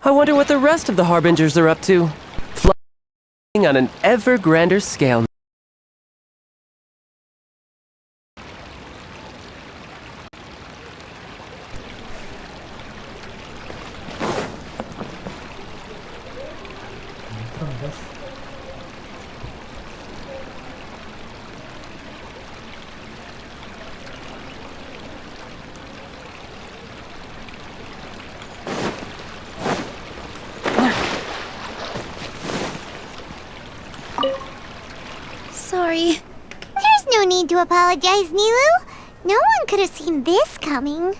I wonder what the rest of the Harbingers are up to. Flying on an ever grander scale. Sorry. There's no need to apologize, Nilu. No one could have seen this coming.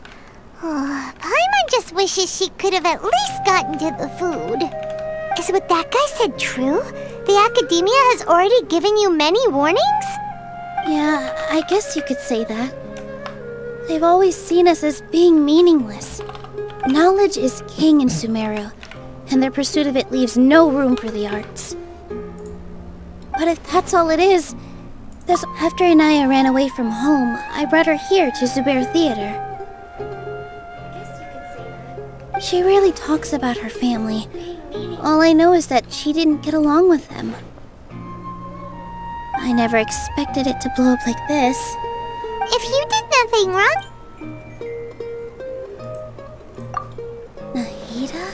Paimon just wishes she could have at least gotten to the food. Is what that guy said true? The academia has already given you many warnings? Yeah, I guess you could say that. They've always seen us as being meaningless. Knowledge is king in Sumeru, and their pursuit of it leaves no room for the arts. But if that's all it is, after Inaya ran away from home, I brought her here to Zubair Theater. She rarely talks about her family. All I know is that she didn't get along with them. I never expected it to blow up like this. If you did nothing wrong... Nahida?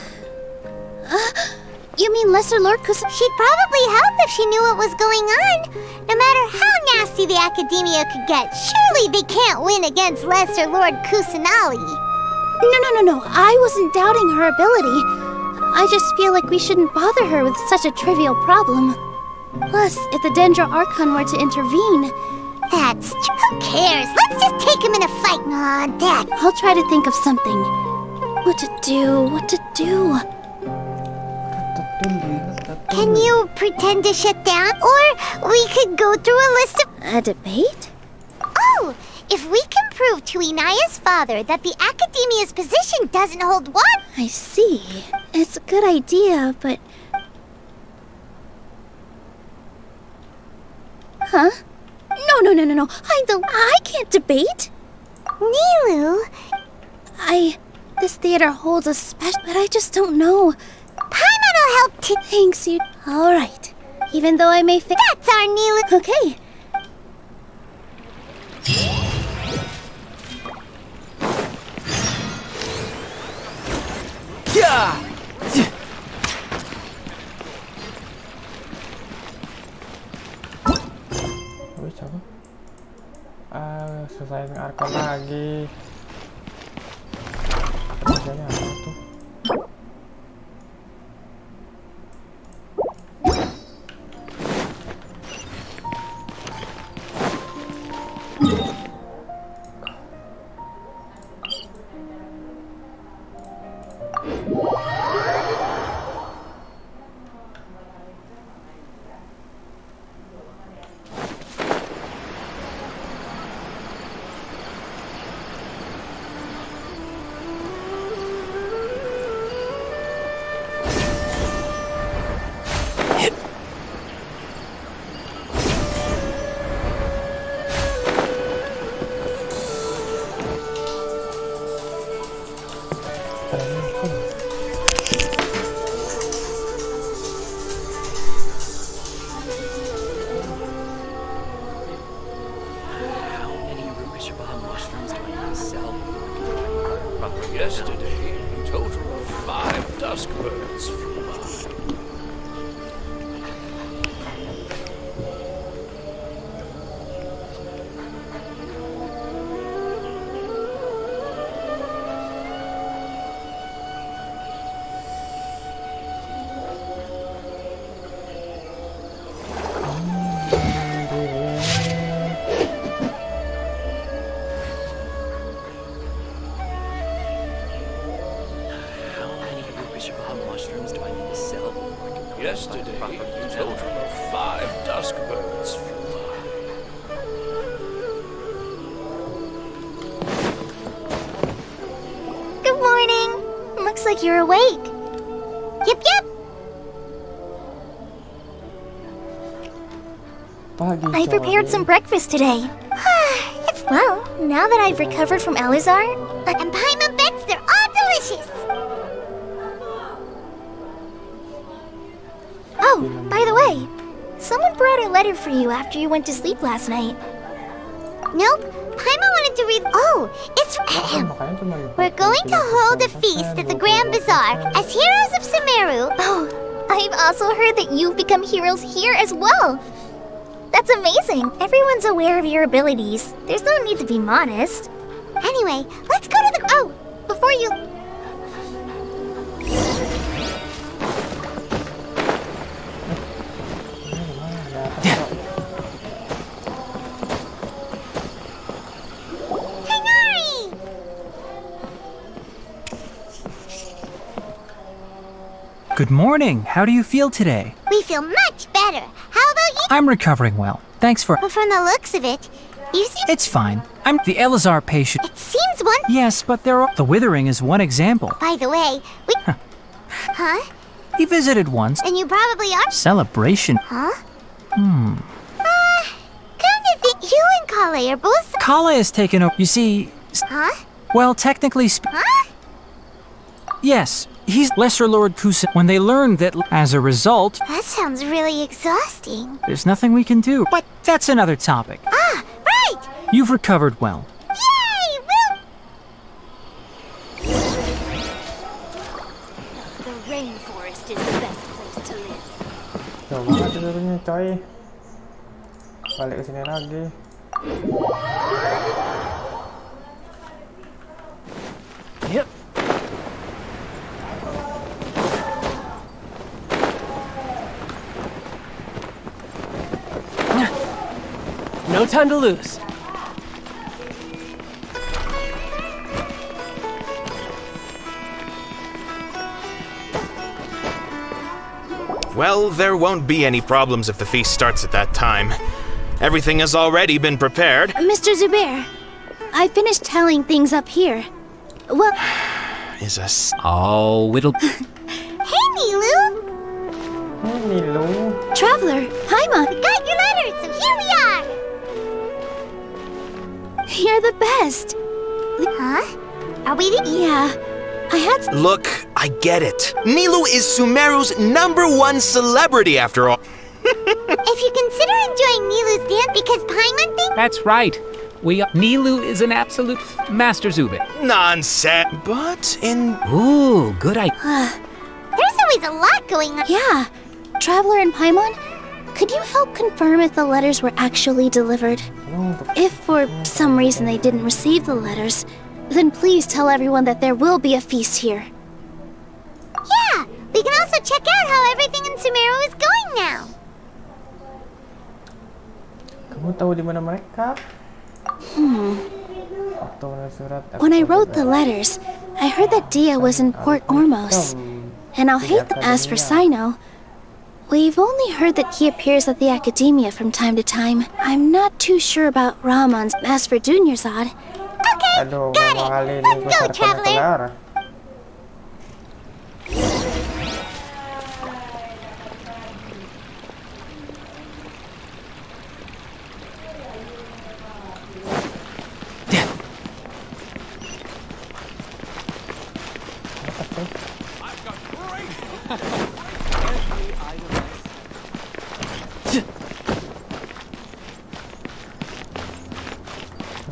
You mean Lesser Lord Kusa? She'd probably help if she knew what was going on. No matter how nasty the academia could get, surely they can't win against Lesser Lord Kusanali. No. I wasn't doubting her ability. I just feel like we shouldn't bother her with such a trivial problem. Plus, if the Dendro Archon were to intervene... Who cares? Let's just take him in a fight. I'll try to think of something. What to do? Can you pretend to shut down? Or we could go through a list of... A debate? Oh! If we can prove to Inaya's father that the Academia's position doesn't hold water... I see. It's a good idea, but... Huh? No. I can't debate. Nilu... This theater holds a special... But I just don't know. Paimon will help to... Thanks, you... All right. Even though I may... That's our Nilu... Okay. Yeah! Wih, siapa? Selesai Archon lagi. Biasanya apa tuh? Yesterday, a total of 5 dusk birds flew by. Yesterday, a total of 5 dusk birds flew by. Good morning. Looks like you're awake. Yep. I prepared some breakfast today. Well, now that I've recovered from Alizar, and Paimon bets they're all delicious. Oh, by the way, someone brought a letter for you after you went to sleep last night. Nope. Paimon wanted to read. Oh, it's. Makanya cuma We're going to hold a feast at the Grand Bazaar as heroes of Sumeru. Oh, I've also heard that you've become heroes here as well. That's amazing. Everyone's aware of your abilities. There's no need to be modest. Anyway, let's go to the. Oh, before you. Hangari! Good morning. How do you feel today? We feel much better. How about you? I'm recovering well. Thanks for... Well, from the looks of it, you seem. It's fine. I'm the Elazar patient. It seems one. Yes, but there are... The withering is one example. By the way, we. Huh? He visited once. And you probably are. Celebration. Huh? Come to think, you and Kale are both. Kala has taken over... You see... Huh? Well, technically Huh? Yes, he's Lesser Lord Kusa. When they learned that, as a result, That sounds really exhausting. there's nothing we can do. But that's another topic. Ah, right! You've recovered well. Yay! The rainforest is the best place to live. jauh banget tidurnya coy. Balik ke sini lagi. Yep. No time to lose. Well, there won't be any problems if the feast starts at that time. Everything has already been prepared. Mr. Zubair, I finished tallying things up here. Well, Is a s- Oh, it'll... Hey, Nilu! Hey Nilu. Traveler, Paimon, Got your letter, so here we are! you're the best. Huh? Are we the. Yeah, I had... Look, I get it. Nilu is Sumeru's #1 celebrity after all. If you consider enjoying Nilu's dance because Paimon thinks. That's right. Nilu is an absolute master Zube. Nonsense. But in Ooh, good idea. There's always a lot going on. Yeah. Traveler and Paimon, could you help confirm if the letters were actually delivered? If for some reason they didn't receive the letters, then please tell everyone that there will be a feast here. Yeah! We can also check out how everything in Sumeru is going now. Kamu tahu di mana mereka? Waktu menulis surat. When I wrote the letters, I heard that Dia was in Port Ormos. And I'll hate them. As for Sino, we've only heard that he appears at the Academia from time to time. I'm not too sure about Ramon's. As for Dunyarzad, Okay, Aduh, got berapa kali it. ini Let's gue go, rekamnya Traveler. kelar.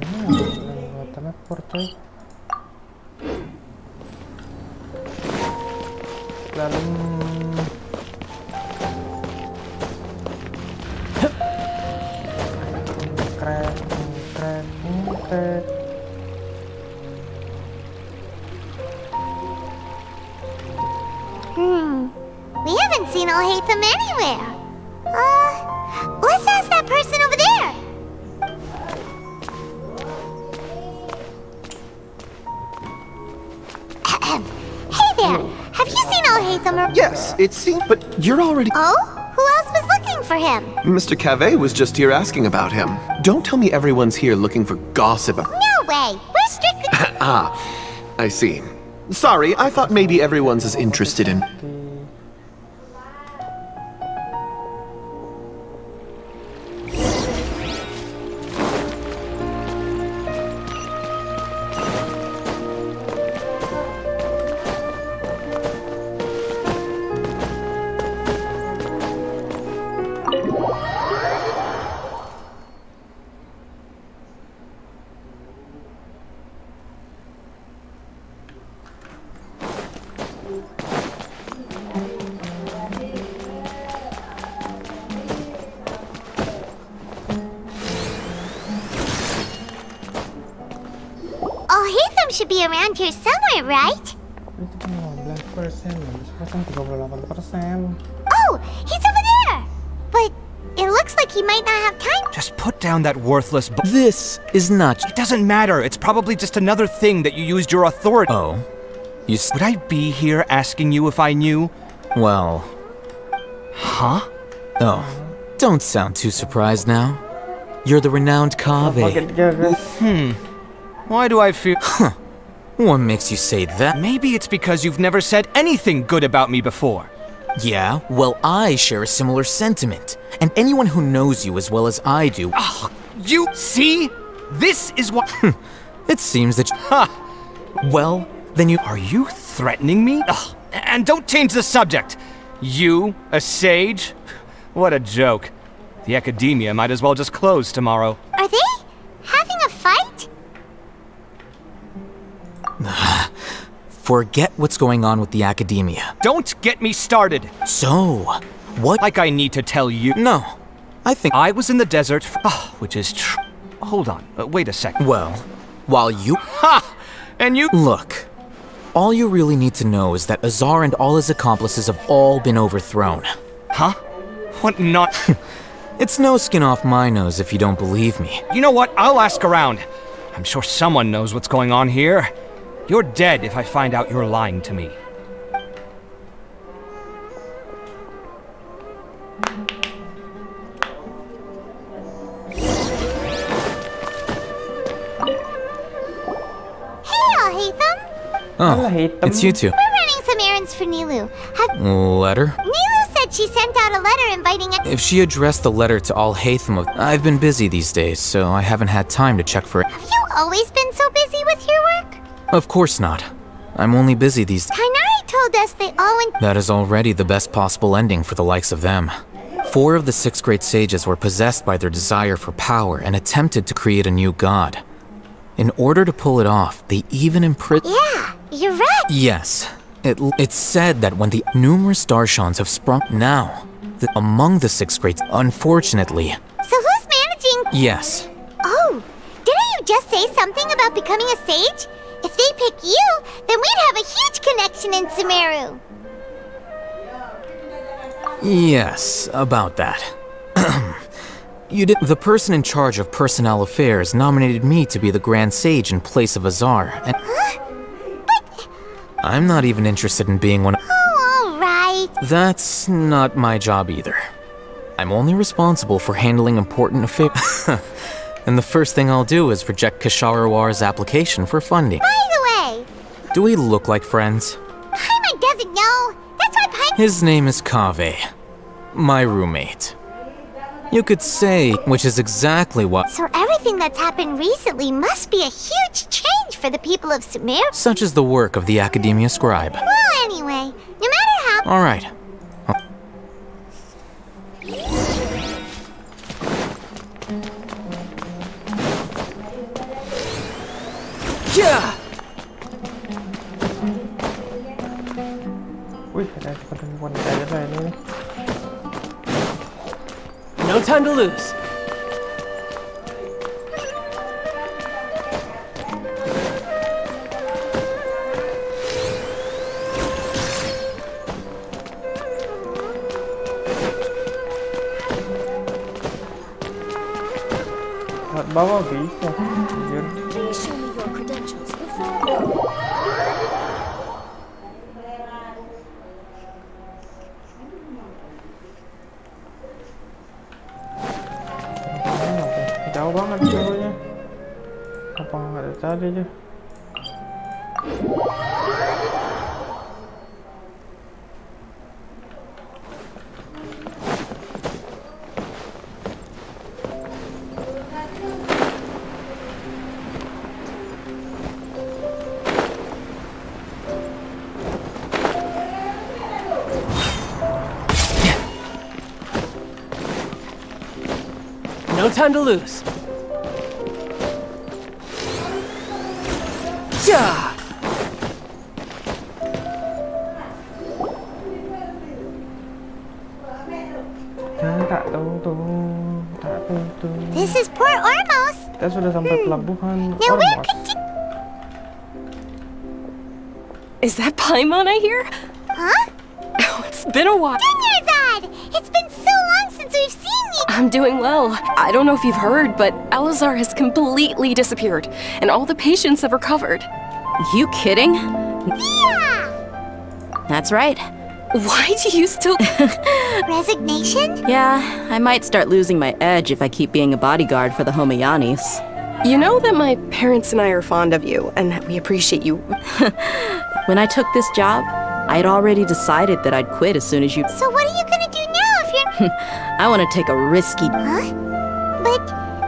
Gue teleport coy. Dalam. Keren, keren, keren. We haven't seen Alhaitham anywhere. Let's ask that person over there. Hey there, have you seen Alhaitham? Yes, it seems, but you're already... Oh? Who else was looking for him? Mr. Cave was just here asking about him. Don't tell me everyone's here looking for gossip. No way. We're strictly. Ah, I see. Sorry, I thought maybe everyone's as interested in... Oh, Hatham should be around here somewhere, right? Itu kan 15%, 38%. Oh, he's over there! But it looks like he might not have time. Just put down that worthless This is not. It doesn't matter. It's probably just another thing that you used your authority. Oh. Would I be here asking you if I knew? Well. Huh? Oh. Don't sound too surprised now. You're the renowned Kave. Why do I feel... What makes you say that? Maybe it's because you've never said anything good about me before. Yeah, well, I share a similar sentiment. And anyone who knows you as well as I do... You see? This is what... It seems that... Well, then you... Are you threatening me? And don't change the subject. You, a sage? What a joke. The academia might as well just close tomorrow. Are they having a fight? Forget what's going on with the academia. Don't get me started. So, what... Like I need to tell you. No, I think... I was in the desert, which is Hold on, wait a second. Well, while you... Ha! And you... Look, all you really need to know is that Azar and all his accomplices have all been overthrown. Huh? What not... It's no skin off my nose if you don't believe me. You know what? I'll ask around. I'm sure someone knows what's going on here. You're dead if I find out you're lying to me. Oh, it's you two. We're running some errands for Nilu. Letter? Nilu said she sent out a letter inviting us. If she addressed the letter to all Hatham of... I've been busy these days, so I haven't had time to check for it. Have you always been so busy with your work? Of course not. I'm only busy these... Kainari told us they all went... That is already the best possible ending for the likes of them. 4 of the 6th grade sages were possessed by their desire for power and attempted to create a new god. In order to pull it off, they even imprisoned... Yeah, you're right. Yes. It's said that when the numerous Darshans have sprung now, among the 6th grades, unfortunately... So who's managing... Yes. Oh, didn't you just say something about becoming a sage? If they pick you, then we'd have a huge connection in Sumeru. Yes, about that. The person in charge of personnel affairs nominated me to be the Grand Sage in place of Azar, and... Huh? But... I'm not even interested in being one of... Oh, all right. That's not my job either. I'm only responsible for handling important affairs. And the first thing I'll do is reject Kasharawar's application for funding. By the way... Do we look like friends? Paimon doesn't know. That's why Paimon... His name is Kave. My roommate. You could say, which is exactly what... So everything that's happened recently must be a huge change for the people of Sumeru. Such is the work of the Academia Scribe. Well, anyway, no matter how... All right. Yeah! Wih, ada perempuan kayak ini. No time to lose. Lewat bawah bisa. Jujur. Please show me your credentials before... Jauh banget dulunya. Apa nggak ada tadi aja? No time to lose. Yeah! Kita sudah sampai pelabuhan Now where Ormos. could you... Is that Paimon I hear? Huh? Oh, it's been a while. Dunyarzad! It's been so long since we've seen you! I'm doing well. I don't know if you've heard, but Elazar has completely disappeared, and all the patients have recovered. You kidding? Yeah! That's right. Why do you still... Resignation? Yeah, I might start losing my edge if I keep being a bodyguard for the Homayanis. You know that my parents and I are fond of you, and that we appreciate you. When I took this job, I'd already decided that I'd quit as soon as you... So what are you gonna do now if you're... I want to take a risky... Huh? But...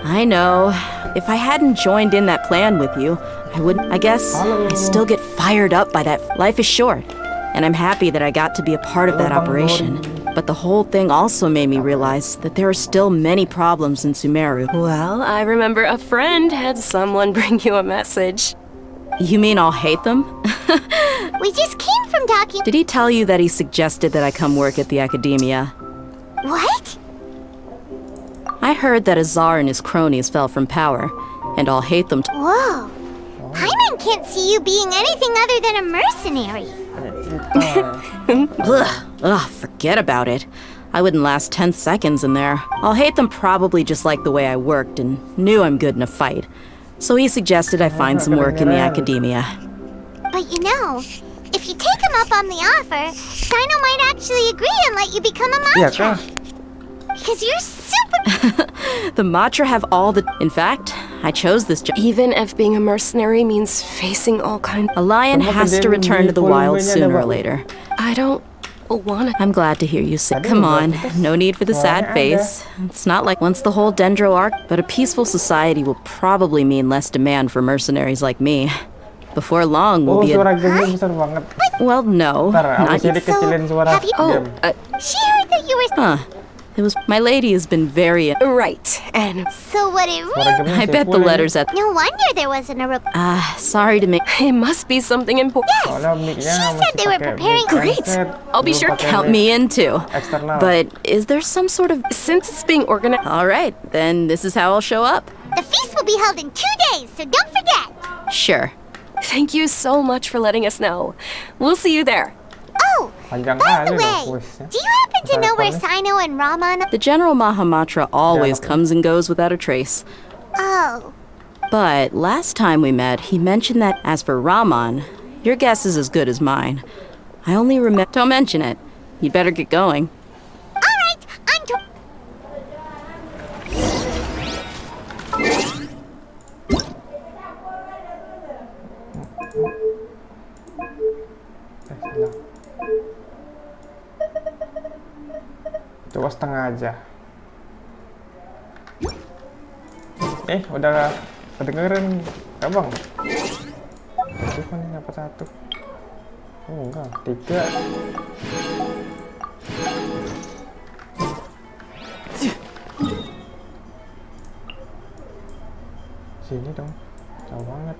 I know. If I hadn't joined in that plan with you, I wouldn't... I guess I still get fired up by that. Life is short, and I'm happy that I got to be a part of that operation. But the whole thing also made me realize that there are still many problems in Sumeru. Well, I remember a friend had someone bring you a message. You mean I'll hate them? We just came from talking... Did he tell you that he suggested that I come work at the academia? What? I heard that Azar and his cronies fell from power, and I'll hate them too. Whoa. Paimon can't see you being anything other than a mercenary. Ugh, forget about it. I wouldn't last 10 seconds in there. I'll hate them probably just like the way I worked and knew I'm good in a fight. So he suggested I find some work in the academia. But you know, if you take him up on the offer, Sino might actually agree and let you become a Matra. Because you're super... The Matra have all the... In fact, I chose this job. Even if being a mercenary means facing all kinds... A lion has to return to the wild sooner or later. I don't want to... I'm glad to hear you say... Come on, no need for the sad face. It's not like once the whole Dendro arc... But a peaceful society will probably mean less demand for mercenaries like me. Before long, we'll be suara gamenya besar banget. Well, no, not Jadi yet. kecilin suara game. She heard that you were... Huh. It was... My lady has been very... Right, and... So what it really... I bet the letters at... No wonder there wasn't a reply. Sorry to make... It must be something important. Yes! She said they were preparing... Great! I'll be sure to Count me in too. Eksternal. But is there some sort of... Since it's being organized... All right, then this is how I'll show up. The feast will be held in 2 days, so don't forget. Sure. Thank you so much for letting us know. We'll see you there. Oh, by the way, do you happen to know where Sino and Raman... The General Mahamatra always comes and goes without a trace. Oh. But last time we met, he mentioned that as for Raman, your guess is as good as mine. I only remember... Don't mention it. You'd better get going. All right, I'm... Coba setengah aja. Udah kedengeran abang. Coba nih dapat 1. Oh enggak, 3. Sini dong, jauh banget.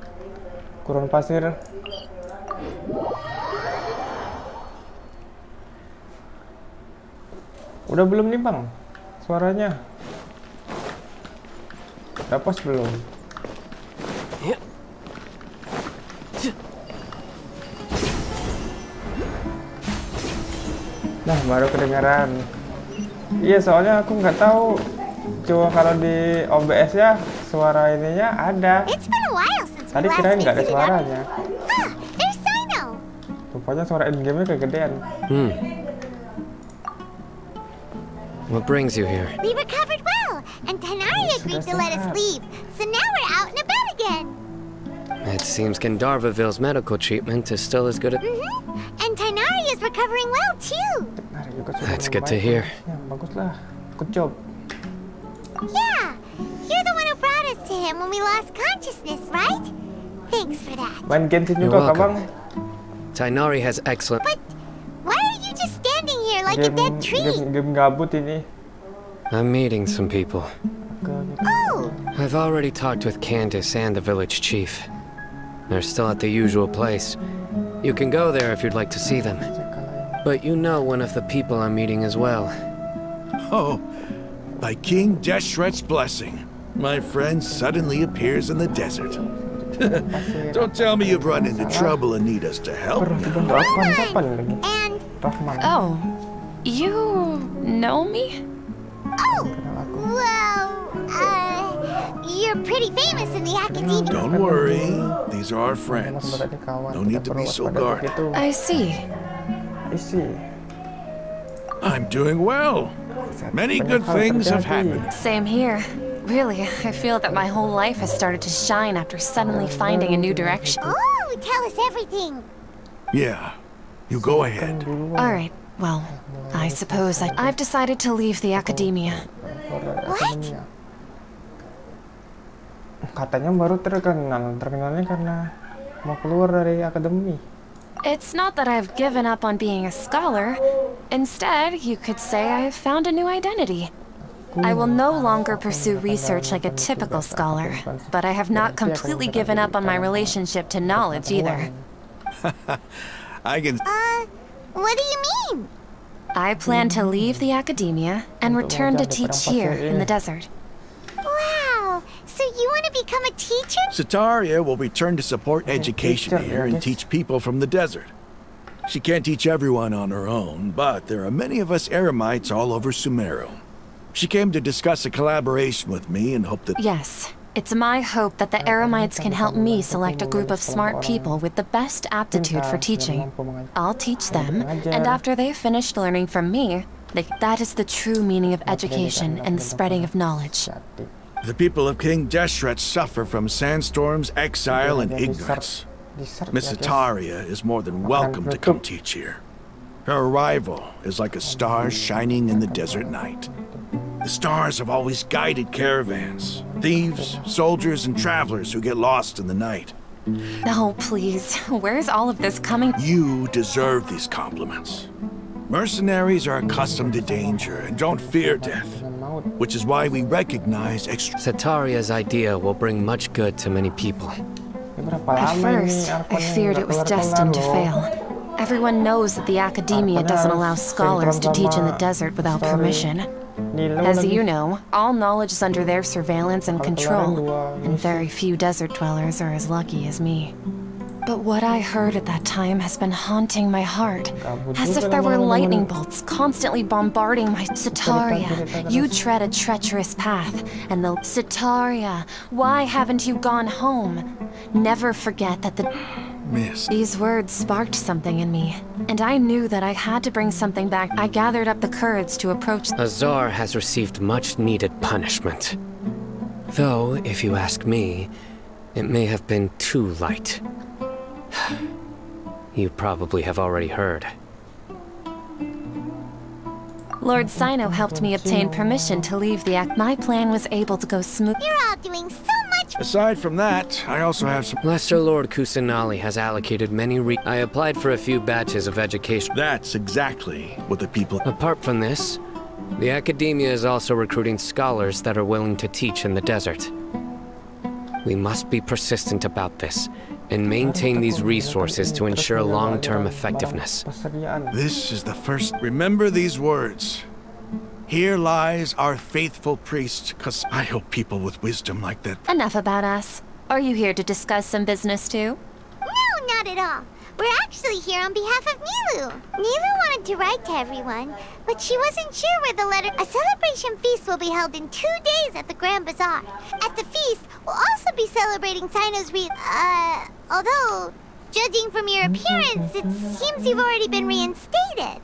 Gurun pasir. Udah belum nih bang suaranya? Udah pas belum? Nah baru kedengaran. Iya soalnya aku nggak tahu. Coba kalau di OBS ya suara ininya ada. Tadi kirain nggak ada suaranya. There's Sino. Rupanya suara in-game-nya kegedean. What brings you here? We recovered well, and Tanari agreed to let us leave. So now we're out and about again. It seems Gandharvaville's medical treatment is still as good as... And Tanari is recovering well too. That's good to hear. Ya, baguslah. Good job. Yeah, you're the one who brought us to him when we lost consciousness, right? Thanks for that. Main Genshin You're juga welcome. kabang. Tainari has excellent... Why are you just standing here like a dead tree? Game gabut ini. I'm meeting some people. Oh! I've already talked with Candace and the village chief. They're still at the usual place. You can go there if you'd like to see them. But you know one of the people I'm meeting as well. Oh, by King Deshret's blessing. My friend suddenly appears in the desert. Don't tell me you've run into trouble and need us to help now. And Oh, you know me? oh, well, you're pretty famous in the academia. Don't worry, these are our friends. No need to be so guarded. I see. I'm doing well. Many good things have happened. Same here. Really, I feel that my whole life has started to shine after suddenly finding a new direction. Oh, tell us everything. Yeah, you go ahead. All right, well, I suppose I've decided to leave the academia. What? Katanya baru terkenalnya karena mau keluar dari akademi. It's not that I've given up on being a scholar. Instead, you could say I've found a new identity. I will no longer pursue research like a typical scholar, but I have not completely given up on my relationship to knowledge either. I can... What do you mean? I plan to leave the academia and return to teach here in the desert. Wow, so you want to become a teacher? Sataria will return to support education here and teach people from the desert. She can't teach everyone on her own, but there are many of us Eremites all over Sumeru. She came to discuss a collaboration with me and hoped that... Yes, it's my hope that the Eremites can help me select a group of smart people with the best aptitude for teaching. I'll teach them, and after they've finished learning from me, that is the true meaning of education and the spreading of knowledge. The people of King Deshret suffer from sandstorms, exile, and ignorance. Miss Sataria is more than welcome to come teach here. Her arrival is like a star shining in the desert night. The stars have always guided caravans, thieves, soldiers, and travelers who get lost in the night. Oh, please, where's all of this coming? You deserve these compliments. Mercenaries are accustomed to danger and don't fear death, which is why we recognize Sataria's idea will bring much good to many people. At first, I feared it was destined to fail. Everyone knows that the academia doesn't allow scholars to teach in the desert without permission. As you know, all knowledge is under their surveillance and control, and very few desert dwellers are as lucky as me. But what I heard at that time has been haunting my heart, as if there were lightning bolts constantly bombarding my... Sataria, you tread a treacherous path, and the... Sataria, why haven't you gone home? Never forget that the... Miss. These words sparked something in me, and I knew that I had to bring something back. I gathered up the courage to approach... Azar has received much-needed punishment. Though, if you ask me, it may have been too light. You probably have already heard. Lord Sino helped me obtain permission to leave the act. My plan was able to go smooth. You're all doing so much. Aside from that, I also have some... Lesser Lord Kusanali has allocated many I applied for a few batches of education. That's exactly what the people... Apart from this, the academia is also recruiting scholars that are willing to teach in the desert. We must be persistent about this, and maintain these resources to ensure long-term effectiveness. This is the first... Remember these words. Here lies our faithful priest, cause I hope people with wisdom like that... Enough about us. Are you here to discuss some business too? No, not at all. We're actually here on behalf of Nilu. Nilu wanted to write to everyone, but she wasn't sure where the letter... A celebration feast will be held in 2 days at the Grand Bazaar. At the feast, we'll also be celebrating Sino's although, judging from your appearance, it seems you've already been reinstated.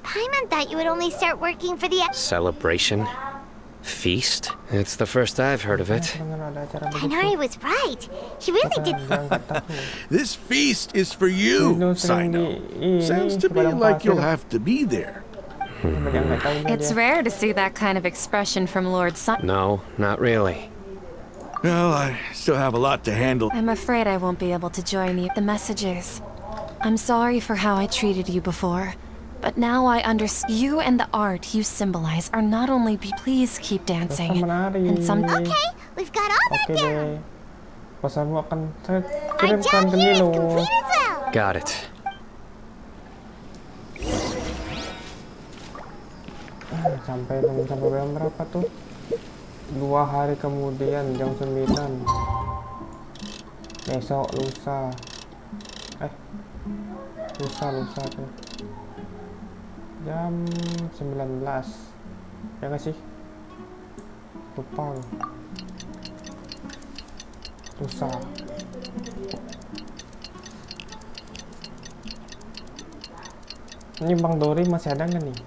Paimon thought you would only start working for the... Celebration? Feast? It's the first I've heard of it. Tainari was right. He really did... This feast is for you, Sino. Sounds to me like you'll have to be there. It's rare to see that kind of expression from Lord Sino. No, not really. Well, I still have a lot to handle. I'm afraid I won't be able to join you. The messages. I'm sorry for how I treated you before. But now I understand you and the art you symbolize are not only please keep dancing. And some... Okay, we've got all that down. Pesanmu akan saya Our kirimkan job ke here is Nilu. complete as well. Got it. Sampai jam berapa tuh? 2 hari kemudian jam 9. Besok lusa. Lusa tuh. Jam 19. Ya nggak sih? Lupa. Lusa. Ini Bang Dori masih ada nggak nih?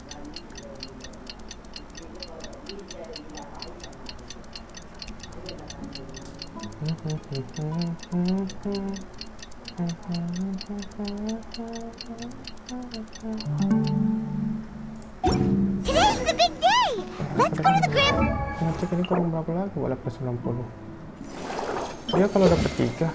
Today's the big day. Let's go to the grip. Ngecek ini kurang berapa lagi? Boleh plus 90. Dia kalau dapet 3.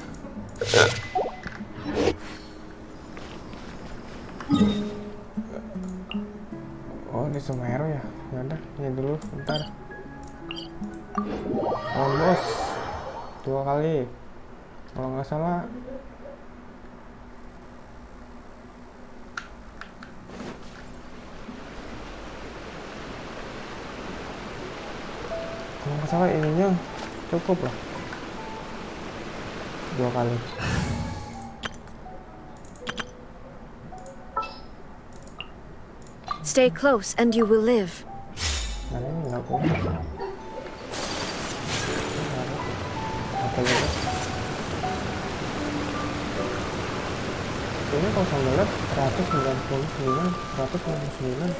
Oh, di Sumero ya. Ya udah, ini dulu bentar. Oh, bos. 2 kali. Kalau nggak salah. Kalau nggak salah ininya cukup lah. 2 kali. Stay close and you will live. Nah, ini nggak punya. Apa lagi? Ini kalau saya lihat 199.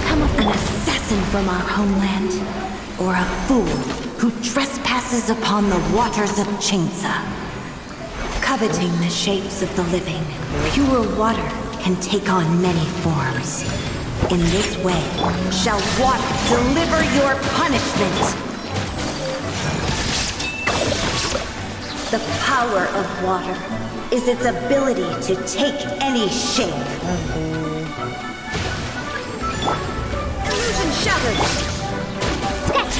Come of an assassin from our homeland, or a fool who trespasses upon the waters of Chainsa. Coveting the shapes of the living, pure water can take on many forms. In this way, shall water deliver your punishment. The power of water is its ability to take any shape. Illusion shattered. Sketch.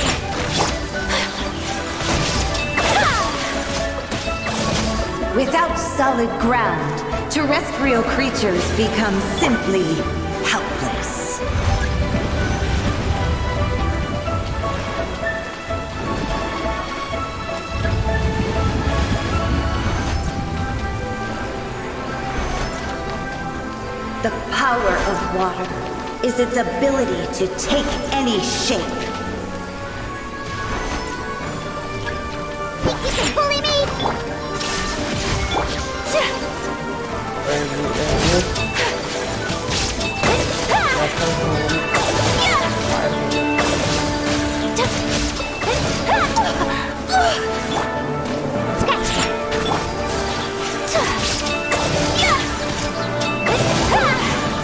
Without solid ground, terrestrial creatures become simply helpless. The power of water is its ability to take any shape. Think you can bully me?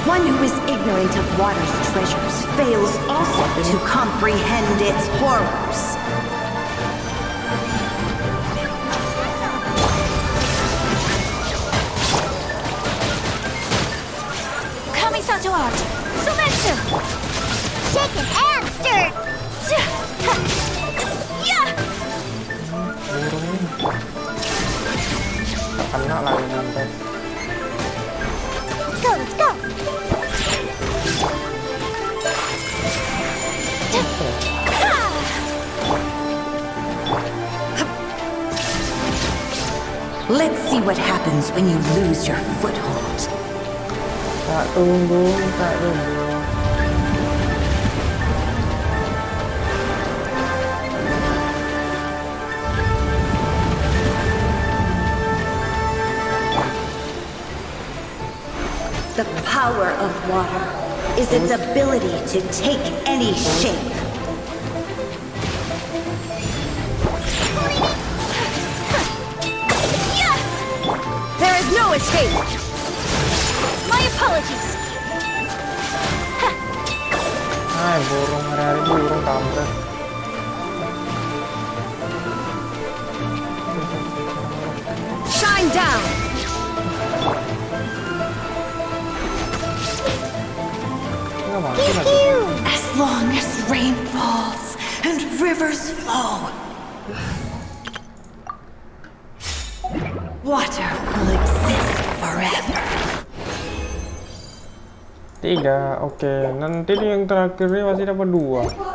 One who is ignorant of water's treasures fails also to comprehend its horrors. Kamisato art. Sumetsu. Shaken and stirred. Kena lagi nanti. Let's go. Let's see what happens when you lose your foothold. Tak tunggu. The power of water is its ability to take any shape. There is no escape. My apologies. Hai, burung hari-hari burung kampret. Shine down. As long as rain falls and rivers flow, Water will exist forever. 3, oke. Nanti yang terakhir ini masih dapat 2.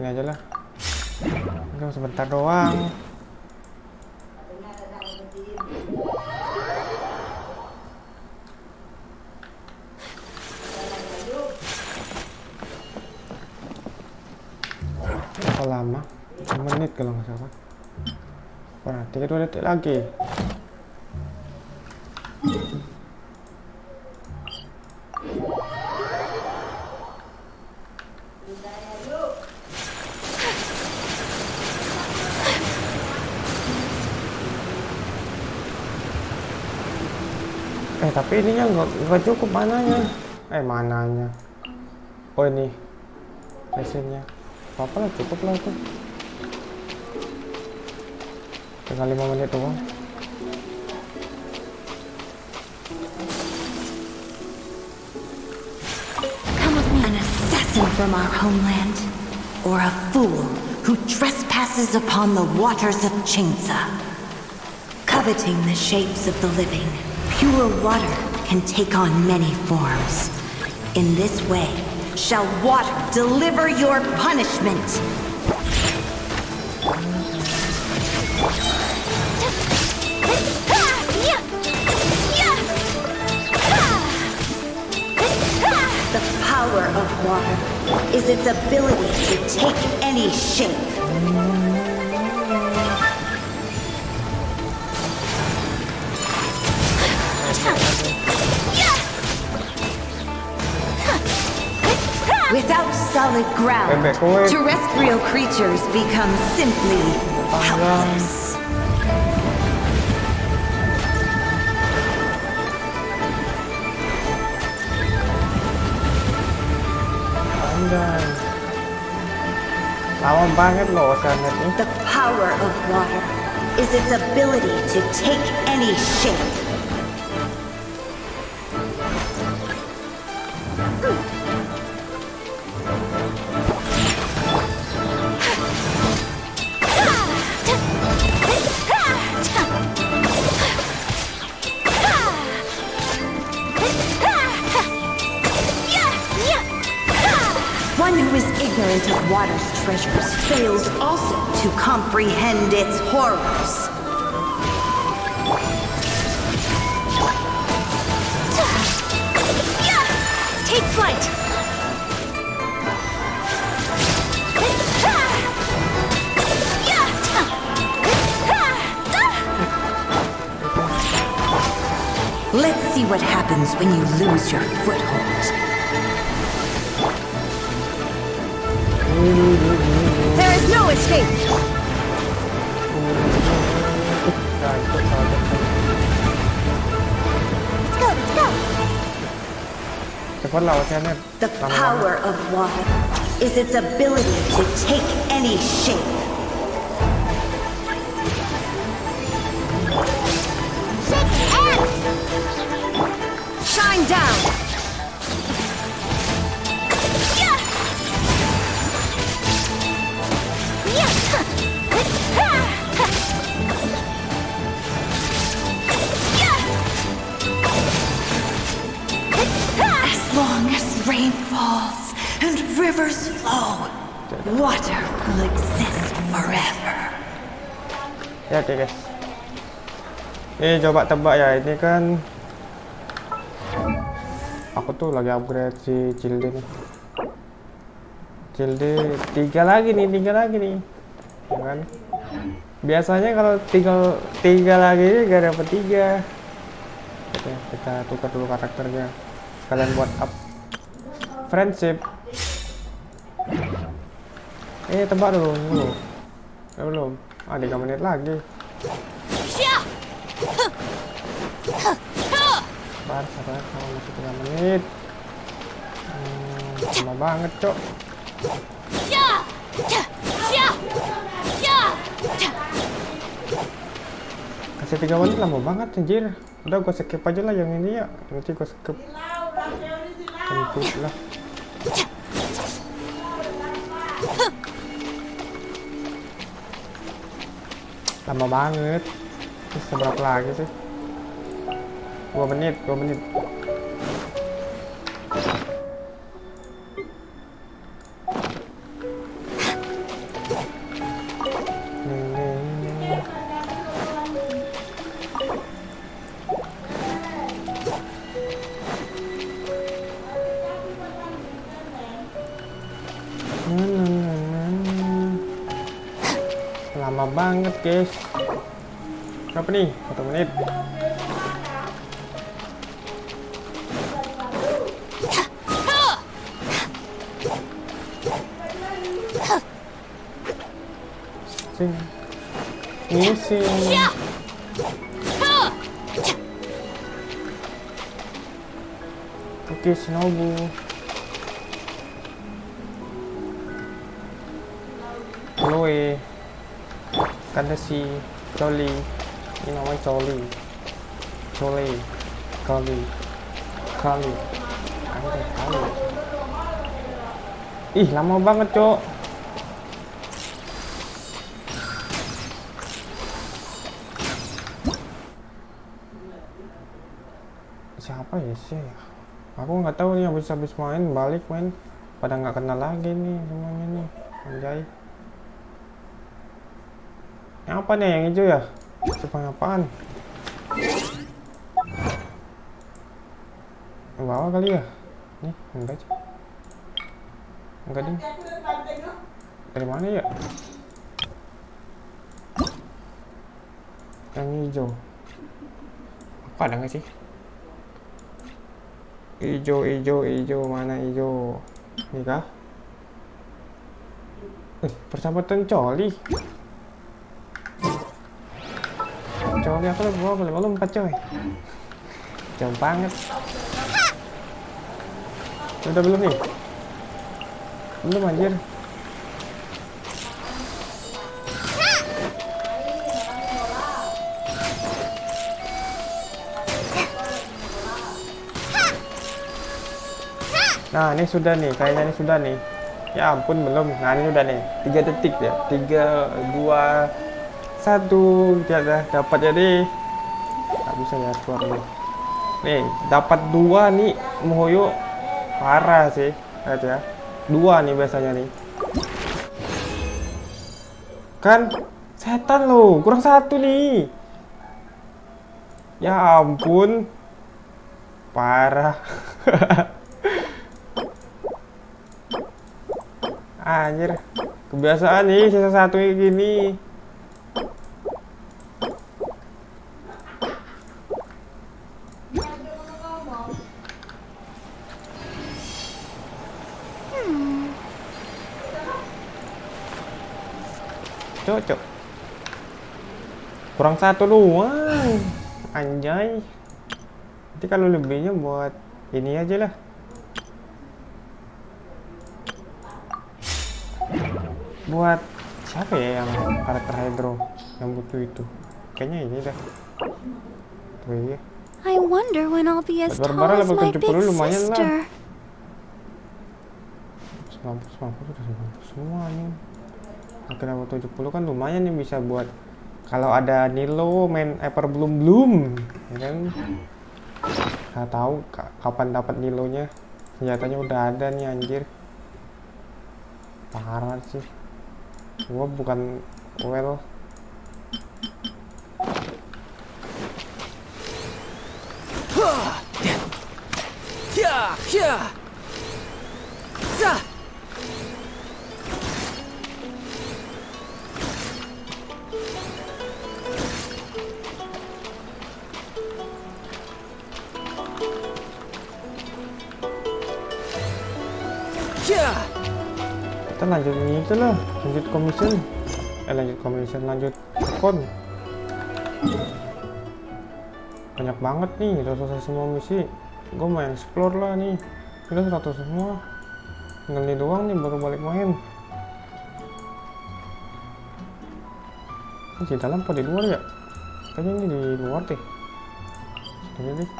Ini aja lah. Enggak, sebentar doang. Berapa lama? 1 menit kalau nggak salah. Wah, 32 detik lagi. Tapi ininya nggak cukup mananya. Mananya. Oh ini mesinnya. Apa lah, cukup lah itu. Tinggal 5 menit doang. Come with me, an assassin from our homeland, or a fool who trespasses upon the waters of Chainsa, coveting the shapes of the living. Pure water can take on many forms. In this way, shall water deliver your punishment. The power of water is its ability to take any shape. Without solid ground, terrestrial creatures become simply helpless. Lama banget loh sangat ini. The power of water is its ability to take any shape. One who is ignorant of water's treasures fails also to comprehend its horrors. Take flight! Let's see what happens when you lose your foothold. There is no escape! Let's go! Cepat lah, Oceanet. The power of water is its ability to take any shape. Shine down! As long as rain falls and rivers flow, water will exist forever. Ya, oke guys. Ini coba tebak ya, ini kan aku tuh lagi upgrade si Cilde nih. Cilde 3 lagi nih, ya kan? Biasanya kalau tinggal 3 lagi ini gak dapet 3. Oke, kita tukar dulu karakternya. Kalian buat up friendship. Tebak dulu. Ya belum. 3 menit lagi. sabar kalau masih 3 menit. Lama banget, Cok. Kasih 3 menit lama banget anjir. Udah gue skip aja lah yang ini ya. Nanti gue skip. Kentut lah. Lama banget. Terus seberapa lagi sih? 2 menit. Lama banget guys. Berapa nih? 1 menit. Missing. Oke, Shinobu. Chloe. Kadashi. Jolly. Ini namanya Jolly. Kali. Ih, lama banget, Cok. Siapa ya sih? Aku nggak tahu nih, habis main balik main pada nggak kenal lagi nih semuanya nih. Anjay. Yang apa nih yang hijau ya? Coba apaan? Yang bawah kali ya? Nih, enggak sih. Enggak ding. Dari mana ya? Yang hijau. Apa ada nggak sih? Hijau, mana hijau? Ini kah? Persahabatan Coli. Coli aku boleh lompat coy. Jauh banget. Udah belum nih? Belum anjir. Nah, ini sudah nih, kayaknya ini sudah nih. Ya ampun, belum. Nah, ini udah nih. 3 detik ya. 3, 2, 1. Tidak dapat jadi. Nggak bisa ya keluar dulu. Nih, dapat 2 nih. Mohoyo parah sih. Lihat ya. 2 nih biasanya nih. Kan setan loh, kurang 1 nih. Ya ampun. Parah. Anjir, kebiasaan nih sisa 1 gini. Cocok. Kurang 1 doang. Anjay. Nanti kalau lebihnya buat ini aja lah. Buat siapa ya yang karakter hydro yang butuh itu? Kayaknya ini dah. Tuh iya. I wonder when I'll be as tall as my big lumayan sister. Lah. 90 sudah 90 semua nih. Akhir level 70 kan lumayan nih, bisa buat kalau ada Nilo main belum, ya kan? Nggak tahu kapan dapat Nilonya. Senjatanya udah ada nih anjir. Parah sih. Gua bukan well. Kita lanjut ini itu lah, lanjut commission, lanjut akun. Banyak banget nih, udah selesai semua misi. Gue mau explore lah nih. Udah 100 semua. Tinggal ini doang nih baru balik main. Ini di dalam apa di luar ya? Kayaknya ini di luar deh. Ini deh.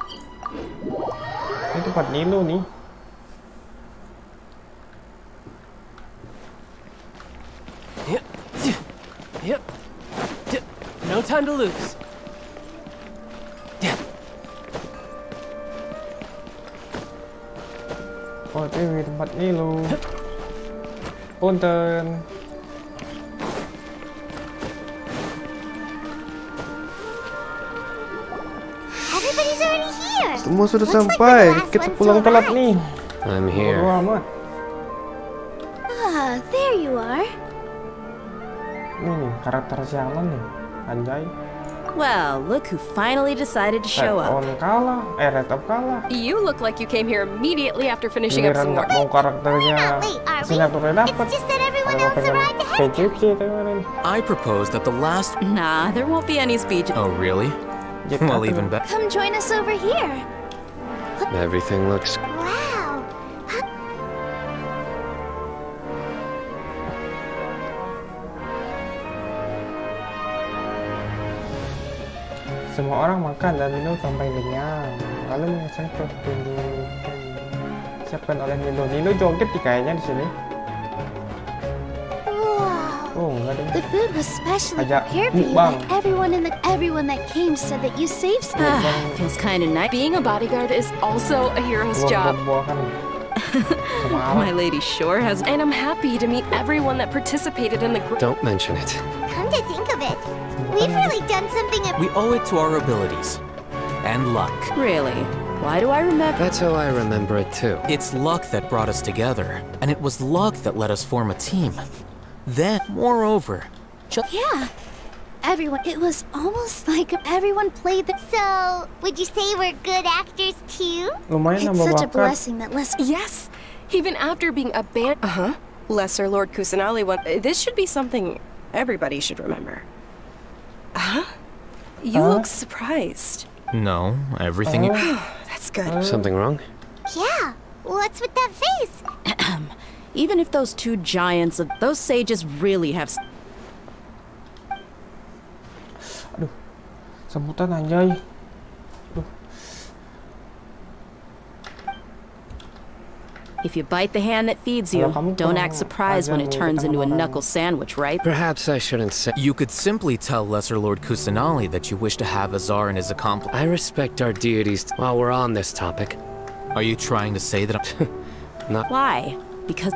Ini tempat Nilo nih. No time to lose. Oh, ini tempat Nilo. Punten. Everybody's already here. Semua sudah Looks like sampai. the last Kita one's pulang telat alright. nih. I'm Bodo here. amat. Ah, there you are. Ini nih karakter sialan nih. Anjay. Well, look who finally decided to show Red up. on kalah. Red up kalah. You look like you came here immediately after finishing up Giliran some nggak work. mau karakternya signaturnya dapat. Just that everyone Kalau else pengen arrived ahead. PCC kemarin. I propose that the last. Nah, there won't be any speech. Oh, really? Well, even better. Come join us over here. Everything looks Wow. Semua orang makan dan minum sampai kenyang. Lalu mengesan pertunjukan siapkan oleh Nilo. Nilo joget nih kayaknya di sini. Oh, enggak deh. The food was specially Ajak prepared for you mukbang. by everyone that came said that you saved Ah, them. feels kind of nice. Being a bodyguard is also a hero's job. Buah-buahan. My lady sure has. And I'm happy to meet everyone that participated in the group. Don't mention it. Come to think of it, we've really done something. We owe it to our abilities. And luck. Really? Why do I remember? That's how I remember it too. It's luck that brought us together, and it was luck that let us form a team. Then, moreover, Yeah. Everyone, it was almost like everyone played the... So, would you say we're good actors too? Lumayan It's nambah such a bakat. blessing that Les... Yes, even after being abandoned. Lesser Lord Kusanali one. This should be something everybody should remember. You look surprised. no, everything. That's good. Something wrong? Yeah. What's with that face? Even if those two giants of those sages really have. Aduh. Sebutan anjay. Aduh. If you bite the hand that feeds you, don't act surprised when it turns into a knuckle sandwich, right? Perhaps I shouldn't say. You could simply tell Lesser Lord Kusanali that you wish to have Azar and his accomplice. I respect our deities while we're on this topic. Are you trying to say that Not. Why? Because.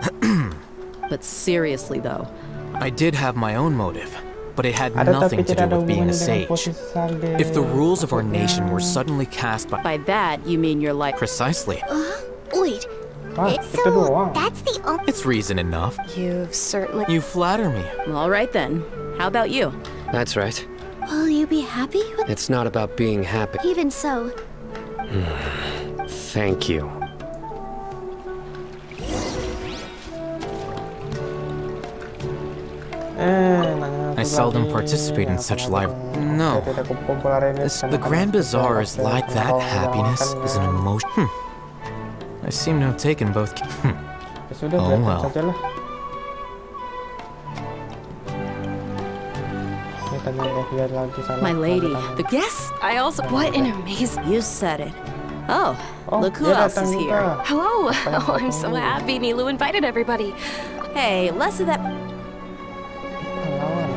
But seriously, though. I did have my own motive, but it had Ada nothing tapi to tidak do ada with being a hubungannya dengan sage. posisi salde. If the rules of our nation were suddenly cast by. By that, you mean your life. Precisely. Wait, Ah, itu So, doang. that's the only... It's reason enough. You've certainly. You flatter me. All right then. How about you? That's right. will you be happy with... It's not about being happy. Even so, Thank you. Nanya I satu seldom lagi. participate in such live. No. Tidak kumpul hari ini, The Grand Bazaar is like that. Happiness is an emotion. I seem to have taken both. Ya sudah, Oh, biarkan well. sajalah. Ini tanya lihat lagi salah. My lady. Tanya. The yes. I also. What an amazing. You said it. Oh, Oh, look who dia else datang is juga. here. Hello. Oh, I'm so happy Nilu invited everybody. Hey, less of that. Pahlawan.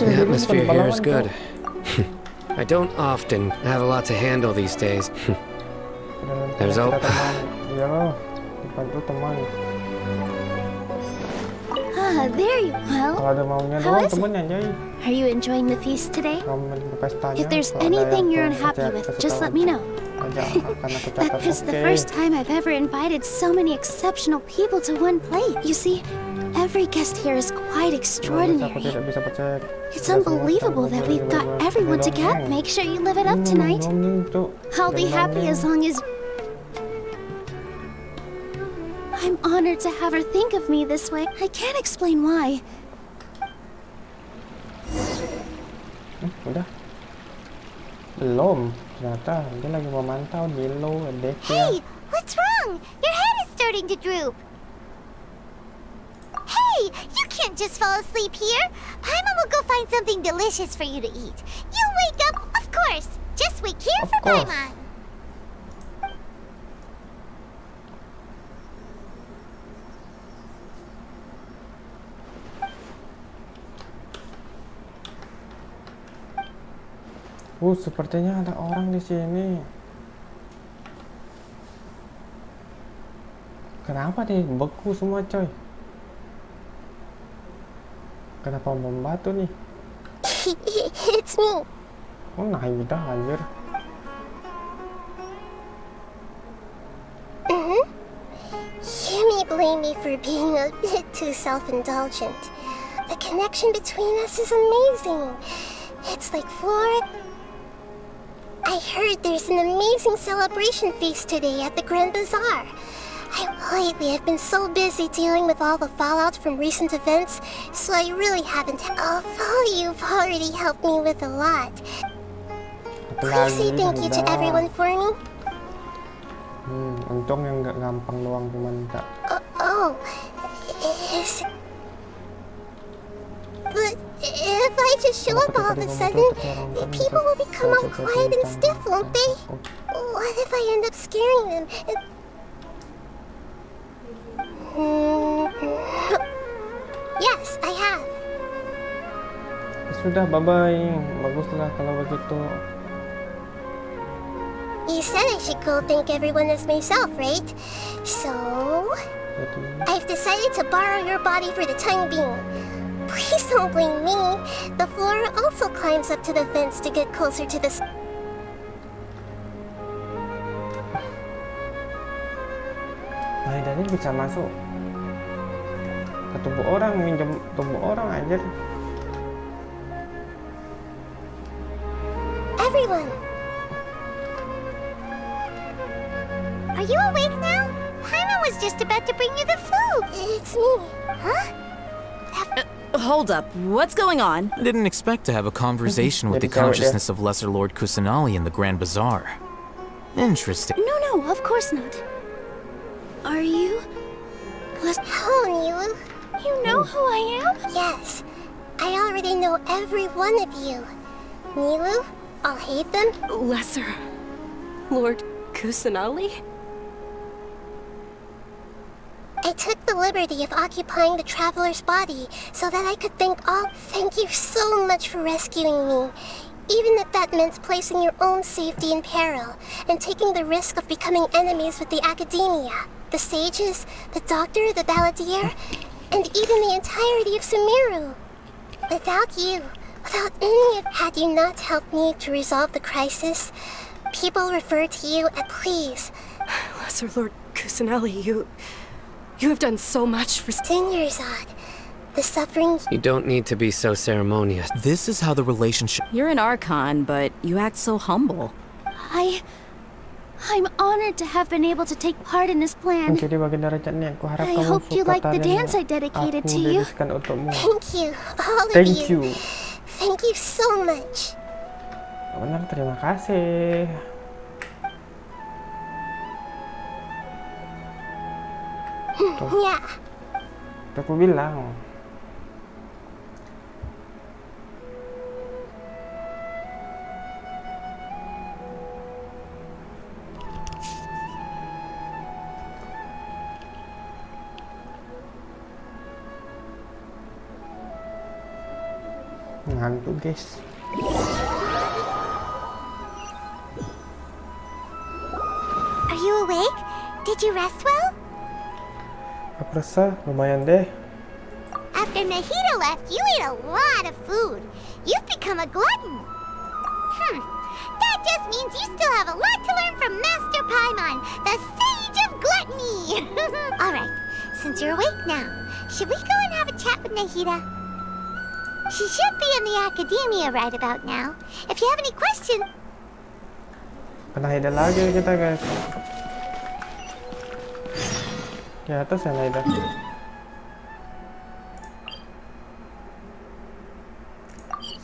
The atmosphere here is good. I don't often have a lot to handle these days. There's Kita Opa. teman. Iya, depan itu teman. ah, there you... Kalau Well, ada maunya How doang is it? temennya, Jay. are you enjoying the feast today? Kalau pestanya, If there's kalau ada anything yang you're kurang unhappy sejak with, kasih just tahu let me know. aja, akan aku catat. That is the Oke. first time I've ever invited so many exceptional people to one plate. You see, every guest here is quite Aku extraordinary. tidak bisa percaya. It's Tidak semua unbelievable orang that we've got berdua- everyone berdua together. doang. Make sure you live it up tonight. I'll be happy as long as... I'm honored to have her think of me this way. I can't explain why. Udah. Belum. Ternyata dia lagi memantau Nilu, adeknya. Hey, what's wrong? Your head is starting to droop. Hey, you can't just fall asleep here. Paimon will go find something delicious for you to eat. You'll wake up, of course. Just wait here for Paimon. Sepertinya ada orang di sini. Kenapa deh beku semua, coy? Kenapa membatu nih? It's me. Oh, nah udah anjir. You may blame me for being a bit too self-indulgent. The connection between us is amazing. It's like Flora. I heard there's an amazing celebration feast today at the Grand Bazaar. Lately, I've been so busy dealing with all the fallout from recent events, so I really haven't. Although you've already helped me with a lot. Please say thank you to everyone for me. Untung yang gak gampang doang diminta. But if I just show up all of a sudden, people will become all quiet and stiff, won't they? What if I end up scaring them? Yes, I have. Sudah, bye-bye. Baguslah kalau begitu. You said I should go thank everyone as myself, right? So, I've decided to borrow your body for the time being. Please don't blame me. The Flora also climbs up to the fence to get closer to the... Nah, ini bisa masuk ke tubuh orang, minjem tubuh orang aja. Everyone! Are you awake now? Paimon was just about to bring you the food. It's me. Huh? Hold up, what's going on? I didn't expect to have a conversation with the consciousness of Lesser Lord Kusanali in the Grand Bazaar. Interesting. No, of course not. Are you... Hello, Nilu. You know who I am? Yes. I already know every one of you. Nilu, I'll hate them. Lesser Lord Kusanali? I took the liberty of occupying the traveler's body so that I could thank all. Thank you so much for rescuing me. Even if that meant placing your own safety in peril and taking the risk of becoming enemies with the academia, the sages, the doctor, the balladeer, and even the entirety of Sumeru. Without you, without any of... Had you not helped me to resolve the crisis, people refer to you as please. Lesser Lord Kusanali, You have done so much for... Senyorzad, the suffering... You don't need to be so ceremonious. This is how the relationship... You're an Archon, but you act so humble. I'm honored to have been able to take part in this plan. I hope you like the dance I dedicated to you. Thank you, all of you. Thank you so much. Benar, terima kasih. Ya. Aku bilang. Ngantuk, guys. Are you awake? Did you rest well? Aku rasa lumayan deh. After Nahida left, you ate a lot of food. You've become a glutton. That just means you still have a lot to learn from Master Paimon, the Sage of Gluttony. Alright, since you're awake now, should we go and have a chat with Nahida? She should be in the academia right about now. If you have any questions... Nahida lagi kita, guys. Di atas ya, Nahida.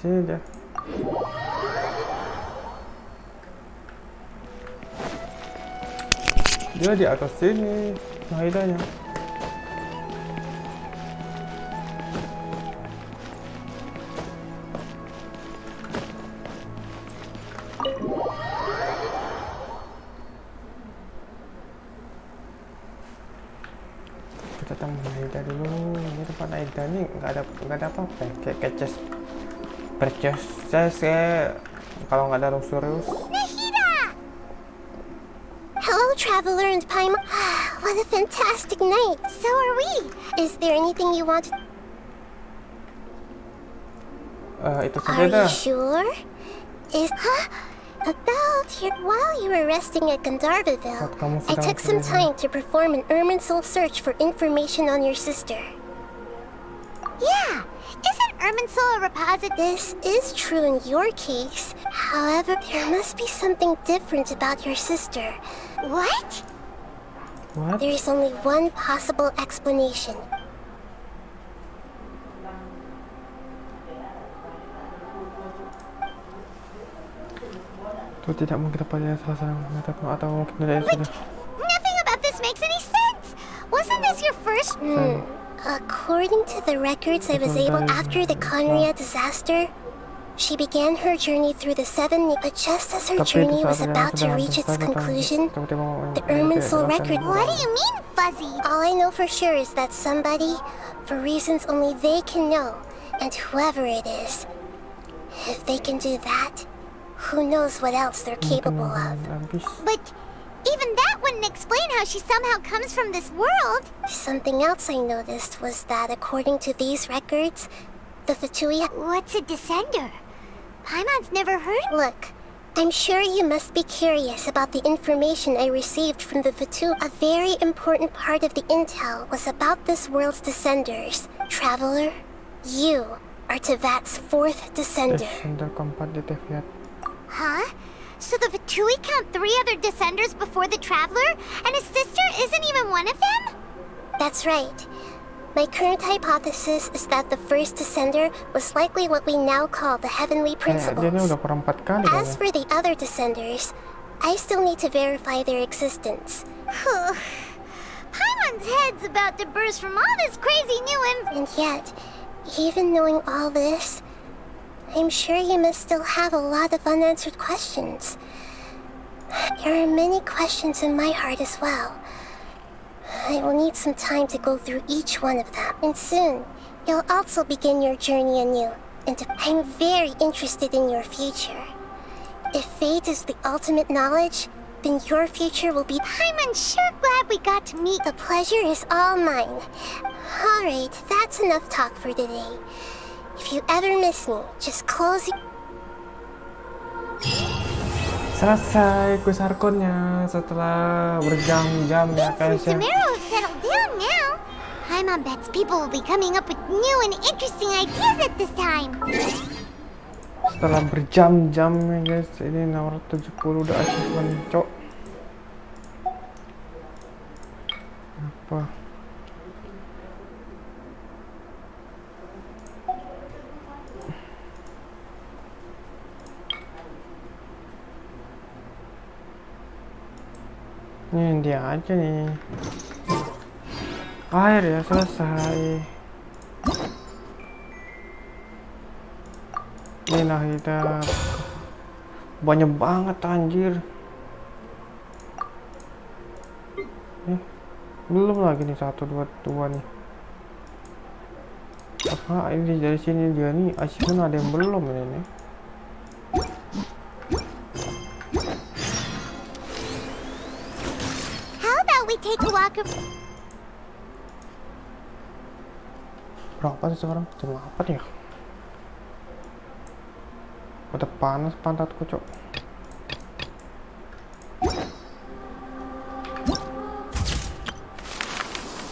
Sini dia. Dia di atas sini, Nahidanya. Kita temuin Naida dulu. Ini tempat Naida nih nggak ada apa-apa. Kayak purchase kalau nggak ada room serius. Hello, Traveler and Paimon. What a fantastic night. So are we. Is there anything you want? Itu saja Are dah. you sure? About here. While you were resting at Gandharvaville, I took some time to perform an Irminsul search for information on your sister. Yeah, isn't Irminsul a repository? This is true in your case. However, there must be something different about your sister. What? What? There is only one possible explanation. Itu tidak mungkin pada salah satu atau mungkin tidak sudah. Nothing about this makes any sense. Wasn't this your first? According to the records I was able after the Conria disaster, she began her journey through the but just as her journey was about to reach its conclusion, the Irminsul record. What do you mean, Fuzzy? All I know for sure is that somebody, for reasons only they can know, and whoever it is, if they can do that, who knows what else they're capable of. But even that wouldn't explain how she somehow comes from this world. Something else I noticed was that according to these records, the Fatui... What's a descender? Paimon's never heard... Look, I'm sure you must be curious about the information I received from the Fatu. A very important part of the intel was about this world's descenders. Traveler, you are Tevat's fourth descender. Huh? So the Fatui count 3 other descenders before the Traveler, and his sister isn't even one of them? That's right. My current hypothesis is that the first descender was likely what we now call the Heavenly Principles. As for the other descenders, I still need to verify their existence. Paimon's head's about to burst from all this crazy new info. And yet, even knowing all this, I'm sure you must still have a lot of unanswered questions. There are many questions in my heart as well. I will need some time to go through each one of them. And soon, you'll also begin your journey anew. And I'm very interested in your future. If fate is the ultimate knowledge, then your future will be... I'm sure glad we got to meet. The pleasure is all mine. Alright, that's enough talk for today. If you ever miss me, just close your... Selesai kuis Arkonnya setelah berjam-jam ya guys ya. Semoga settled down now. Paimon bets people will be coming up with new and interesting ideas at this time. Setelah berjam-jam ya guys, ini 670 udah achievement cok. Apa? Ini dia aja nih. Air ya selesai. Ini Nahida banyak banget anjir. Belum lagi nih 1, 2, 2 nih. Apa ini dari sini dia nih achievement ada yang belum ini. Take a walk. Berapa sih sekarang? Jam 8 ya? Udah panas pantatku cok.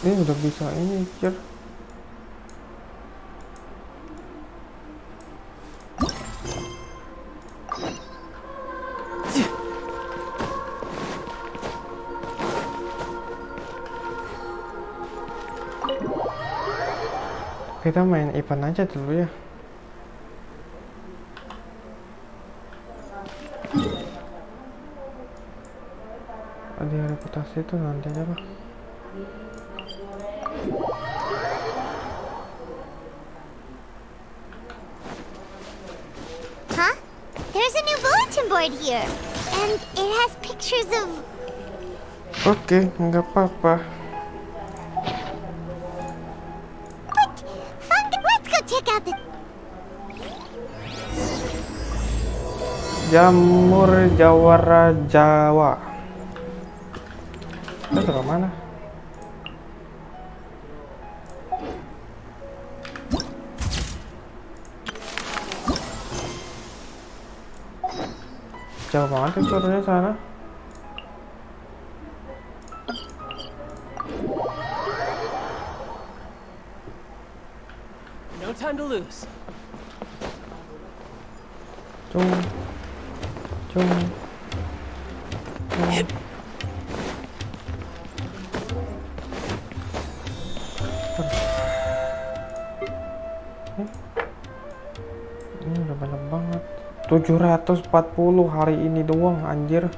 Ini udah bisa ini cer. Kita main event aja dulu ya. Di reputasi itu nanti aja lah. Huh? There's a new bulletin board here, and it has pictures of... Oke, nggak apa-apa. But, let's go check out the... Jamur Jawara Jawa. Kita ke mana? Jauh banget itu turunnya sana. No time to lose. Cung. Ini udah banyak banget. 740 hari ini doang, anjir.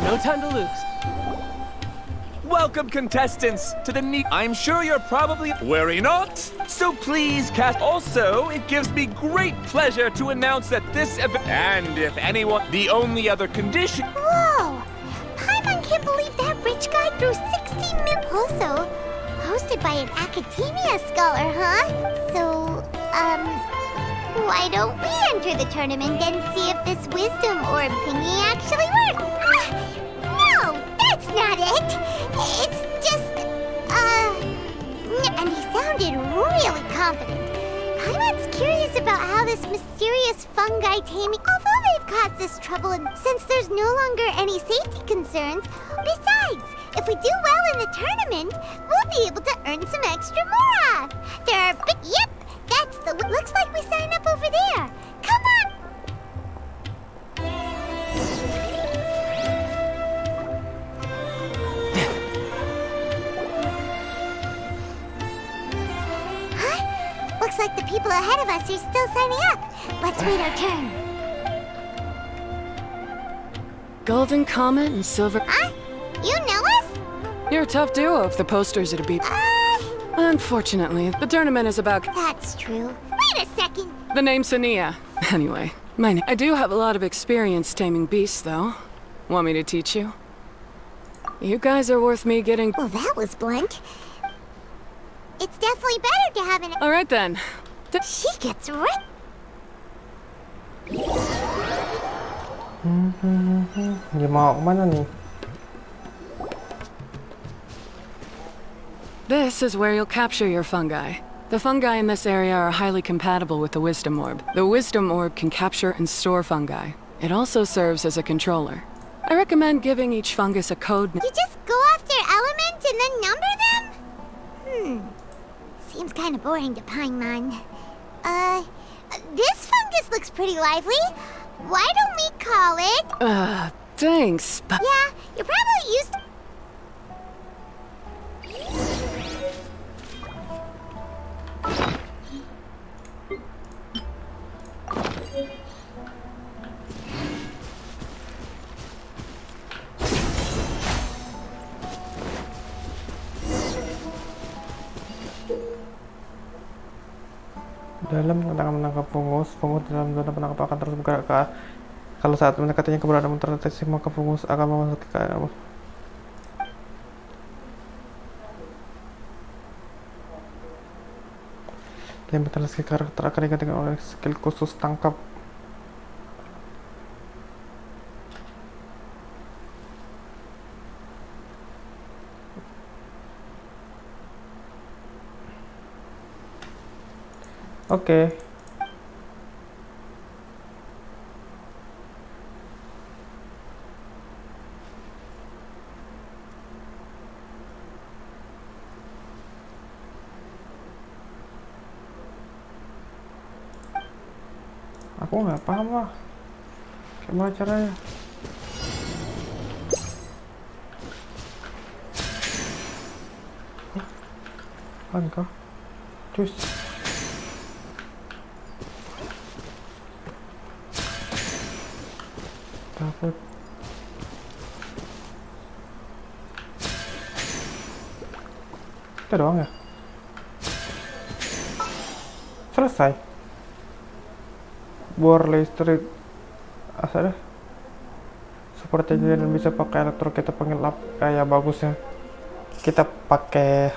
No time to lose. Welcome, contestants, to the I'm sure you're probably worry not. So please cast. Also, it gives me great pleasure to announce that this event, and if anyone, the only other condition. Whoa! Paimon can't believe that rich guy drew 60 mil. Also, hosted by an academia scholar, huh? So, why don't we enter the tournament and see if this wisdom orb thingy actually works? No, that's not it. It's just, and he sounded really confident. Paimon's curious about how this mysterious fungi taming, although they've caused this trouble, and since there's no longer any safety concerns. Besides, if we do well in the tournament, we'll be able to earn some extra mora. There are yep, that's the, looks like we sign up over there. Come on. Looks like the people ahead of us are still signing up. Let's wait our turn. Golden Comet and Silver... Huh? You know us? You're a tough duo if the posters are to be... Unfortunately, the tournament is about... That's true. Wait a second. The name's Sania. Anyway, I do have a lot of experience taming beasts, though. Want me to teach you? You guys are worth me getting... Well, that was blunt. It's definitely better to have an... All right, then. She gets right... Dia mau kemana nih? This is where you'll capture your fungi. The fungi in this area are highly compatible with the Wisdom Orb. The Wisdom Orb can capture and store fungi. It also serves as a controller. I recommend giving each fungus a code... You just go off their element and then number them? Seems kind of boring to Paimon. This fungus looks pretty lively. Why don't we call it... Thanks, but... Yeah, you're probably used to... Dalam tentang menangkap fungus dalam zona penangkap akan terus bergerak kalau saat mendekatinya keberadaan terdeteksi maka fungus akan memasuki ke area. Limiter skill karakter akan digantikan oleh skill khusus tangkap. Oke. Aku nggak paham lah. Gimana caranya? Apaan kau? Cus. Takut. Itu doang ya? Selesai. Bor listrik. Asal dah. Seperti dan bisa pakai elektro, kita panggil lap. Ya bagusnya. Kita pakai.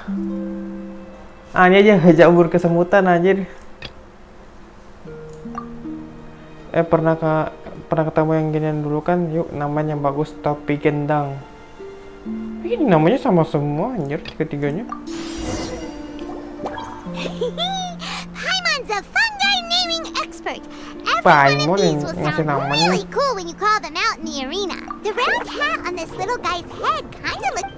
Ini aja jamur kesemutan anjir. Pernah ketemu yang ginian dulu kan? Yuk, namanya bagus, topi gendang. Ini namanya sama semua anjir, tiga-tiganya. Paimon's a fungi naming expert. Paimon yang ngasih namanya. Really cool when you call them out in the arena. The round hat on this little guy's head kind of looks.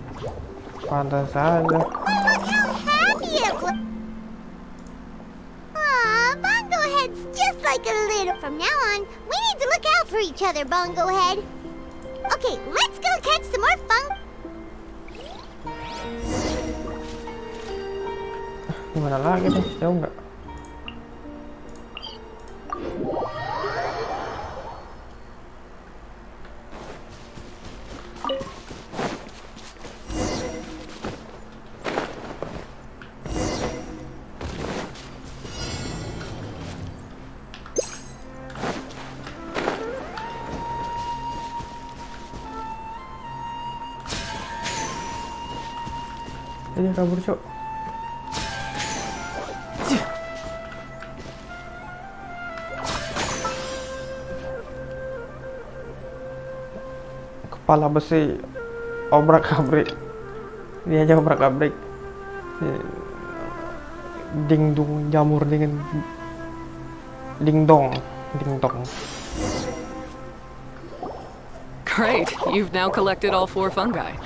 Pantas aja. Look how happy it looks. Aw, Bongo Head's just like a little. From now on, we need to look out for each other, Bongo Head. Okay, let's go catch some more fun. Gimana lagi nih? Jauh nggak? Ini kabur, Cok. Kepala besi obrak-abrik. Ini aja obrak-abrik. Ding dong jamur dengan ding dong. Great, you've now collected all 4 fungi.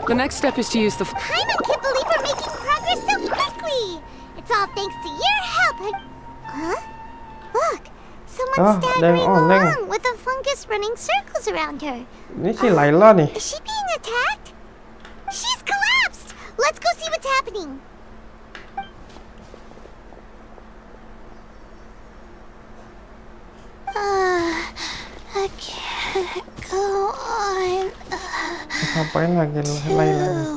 The next step is to use the. Paimon can't believe we're making progress so quickly. It's all thanks to your help. Huh? Look, someone's staggering along with a fungus running circles around her. Ini si Layla nih. Is she being attacked? She's collapsed. Let's go see what's happening. I can't go on. Ngapain lagi Layla?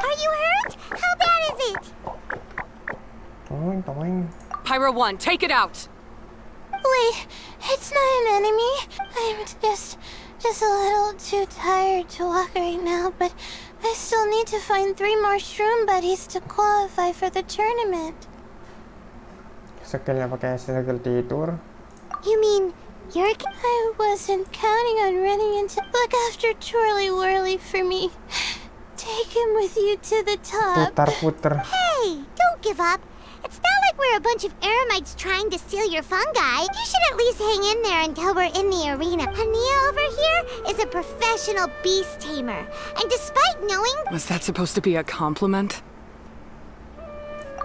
Are you hurt? How bad is it? Toing. Pyro 1, take it out! Wait, it's not an enemy. I'm just a little too tired to walk right now, but I still need to find 3 more shroom buddies to qualify for the tournament. Skillnya pakai skill tidur. You mean I wasn't counting on running into. Look after Twirly Whirly for me. Take him with you to the top. Putar. Hey, don't give up. It's not like we're a bunch of eremites trying to steal your fungi. You should at least hang in there until we're in the arena. Hania over here is a professional beast tamer. And despite knowing... Was that supposed to be a compliment?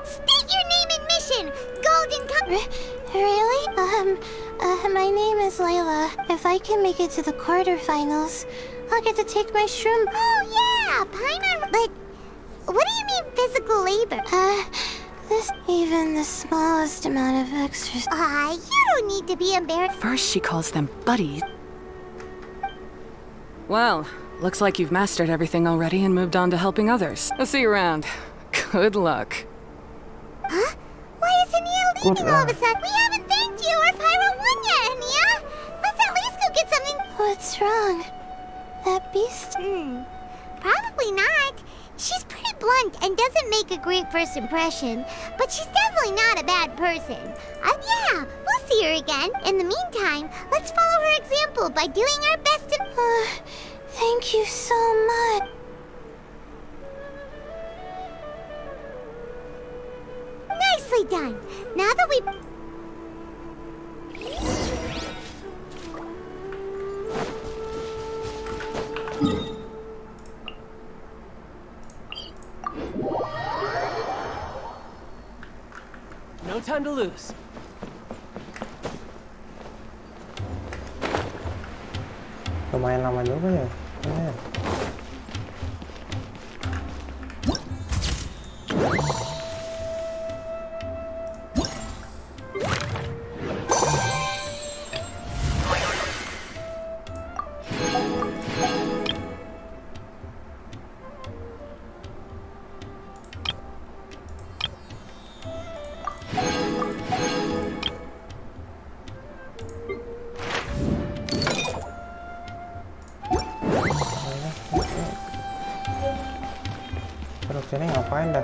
State your name and mission! Golden Really? My name is Layla. If I can make it to the quarterfinals, I'll get to take my shroom. Oh yeah, Paimon. But what do you mean physical labor? Even the smallest amount of exercise. You don't need to be embarrassed. First she calls them buddies. Well, looks like you've mastered everything already and moved on to helping others. I'll see you around. Good luck. Huh? Why is Hania leaving all of a sudden? We haven't thanked you or Pyro 1 yet, Hania! Let's at least go get something. What's wrong? That beast? Probably not. She's pretty blunt and doesn't make a great first impression, but she's definitely not a bad person. Yeah, we'll see her again. In the meantime, let's follow her example by doing our best to... Thank you so much. Nicely done. Now that we... No time to lose. Lumayan lama juga ya. Lumayan. ngapain dah?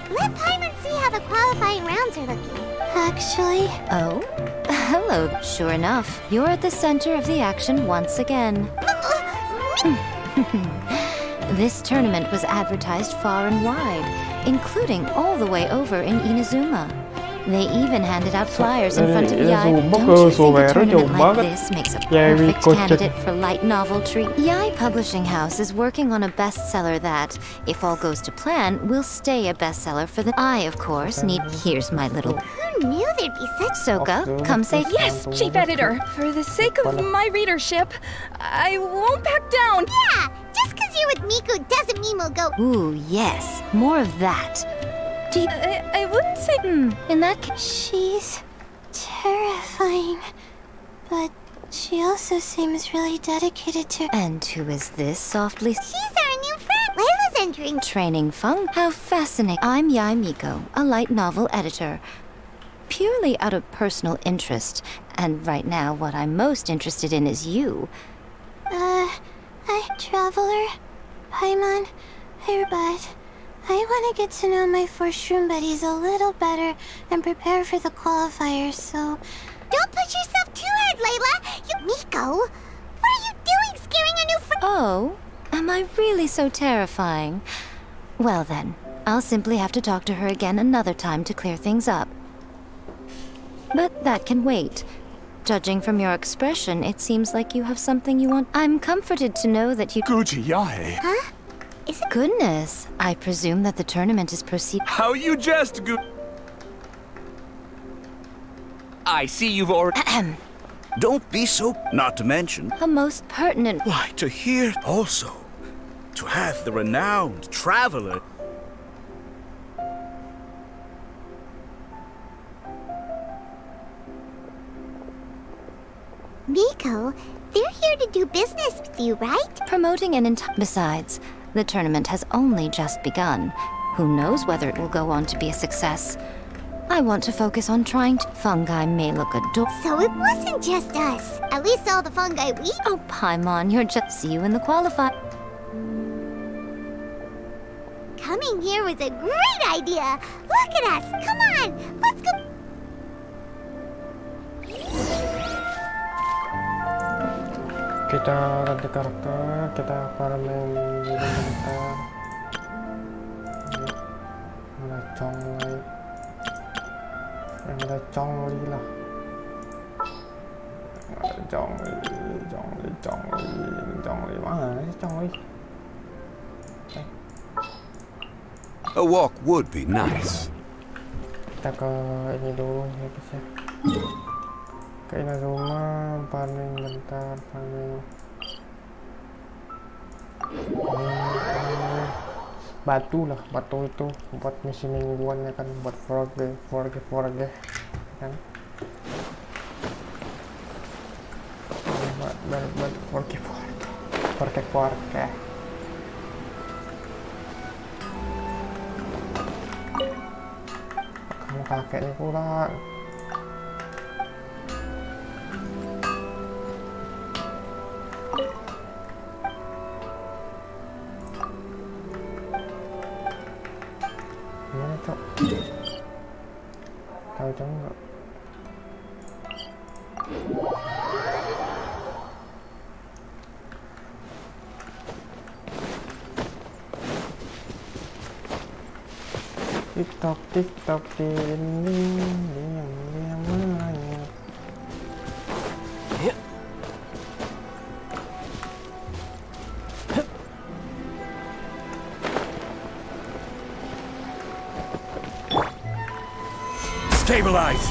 Let Paimon see how the qualifying rounds are looking. Actually, oh, hello. Sure enough, you're at the center of the action once again. This tournament was advertised far and wide, including all the way over in Inazuma. They even handed out flyers in front of Yai. Don't you think a tournament like this makes a perfect candidate for light novel treat? Yai Publishing House is working on a bestseller that, if all goes to plan, will stay a bestseller for the... I, of course, need... Here's my little... Who knew there'd be such... Soka, come say... Yes, Chief Editor. For the sake of my readership, I won't back down. Yeah, just because you're with Miku doesn't mean we'll go... Ooh, yes. More of that. I wouldn't say... In that case... She's terrifying, but she also seems really dedicated to... And who is this softly... She's our new friend! Layla's entering... Training Fung? How fascinating. I'm Yai Miko, a light novel editor. Purely out of personal interest, and right now what I'm most interested in is you. Traveler, Paimon, but I want to get to know my 4 shroom buddies a little better and prepare for the qualifiers, so... Don't push yourself too hard, Layla! Miko, what are you doing scaring a new friend? Oh, am I really so terrifying? Well then, I'll simply have to talk to her again another time to clear things up. But that can wait. Judging from your expression, it seems like you have something you want. I'm comforted to know that you... Gujiyae. Huh? Is it... Goodness, I presume that the tournament is proceeding. How you just go... I see you've already... Don't be so... Not to mention... A most pertinent... Why, to hear also. To have the renowned traveler... Miko, they're here to do business with you, right? Promoting an entire... Besides, the tournament has only just begun. Who knows whether it will go on to be a success. I want to focus on trying to... Fungi may look adorable. So it wasn't just us. At least all the fungi we... Oh, Paimon, you're just... See you in the qualify... Coming here was a great idea. Look at us. Come on. Let's go. Kita ganti karakter, kita para main karakter. Ada Chongli lah. Chongli mana sih Chongli? A walk would be nice. Kita ke ini dulu ya guys ya. Ke Inazuma, paling bentar, paling batu lah, batu itu buat misi mingguan ya kan, buat forge kan, buat forge. Kamu kakeknya pula. Gimana cok? Tahu cok nggak? TikTok diam aja. Stabilize!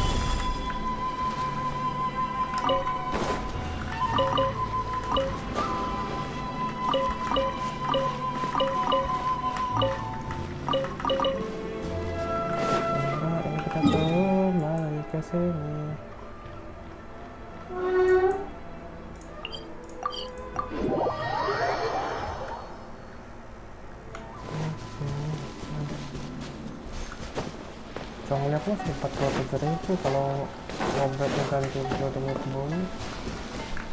Soalnya aku masih 47.000 kalau Ngobrolnya ganti video teman-teman.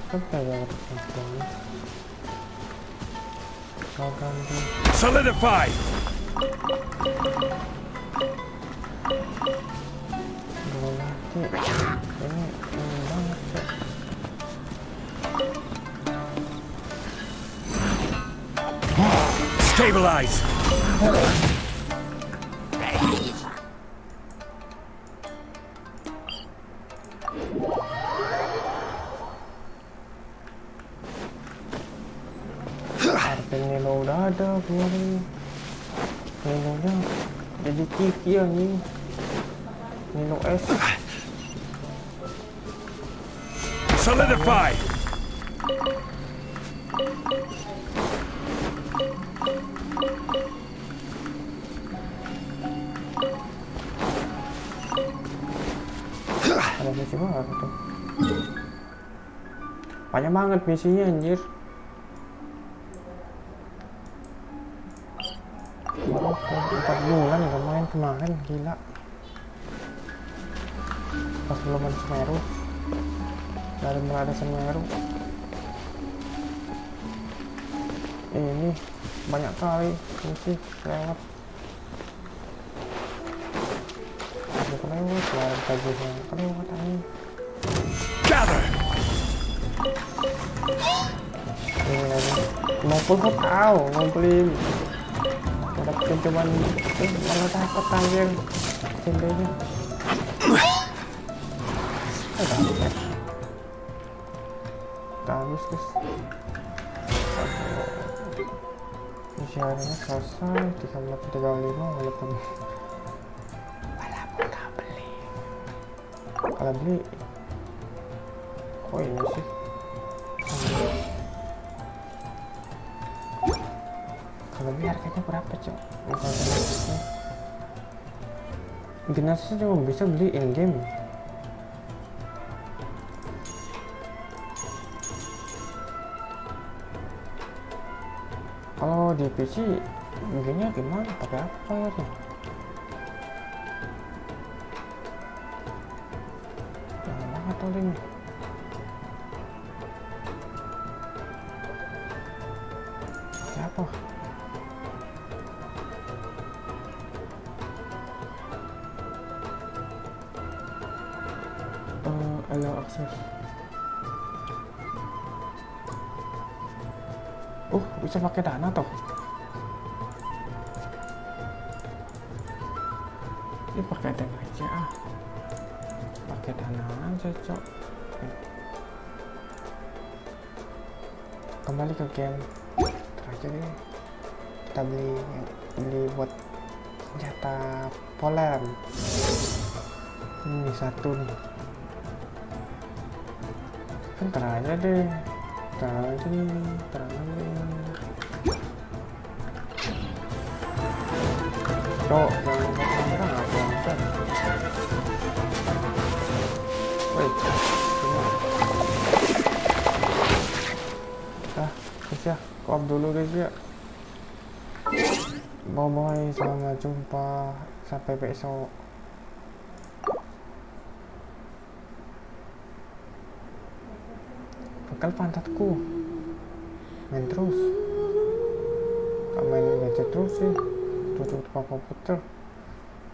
Sampai ya teman-teman. Kau ganti. Solidify! Belum nanti. Ini banget ya. Stabilize! Nilo udah ada kemarin. Nilonya jadi Kiki anjing. Nilo S. Solidify! Ada misi banget tuh. Banyak banget misinya anjir. Baru 4 bulan gak main kemarin, gila. Pas belum ada Semeru. Dari mulai ada Semeru. Ini banyak kali misi lewat. Kelewat, kemarin kajian kelewat anjing. Gather! Ini lagi ngumpul kok tahu ngumpulin. Dapetin cuman malah dapat anjir cendenya. Habis guys. Misi harinya selesai 35 walaupun kalau beli oh ini sih kalau beli harganya berapa cok? Bukan generasi cuma bisa beli in game. Kalau di PC belinya gimana? Pakai apa ya tuh? Atau ini siapa? Allow access. Bisa pakai dana toh. Ini pakai dana aja pakai dana aja cok. Kembali ke game terakhir deh, kita beli buat senjata polen ini satu nih. Ntar aja deh, ntar aja cok, jangan lupa kamera nggak wait, bisa koop dulu guys ya. Bye bye, selamat jumpa, sampai besok. Pegal pantatku, main terus, gak main gadget terus sih, tutup komputer.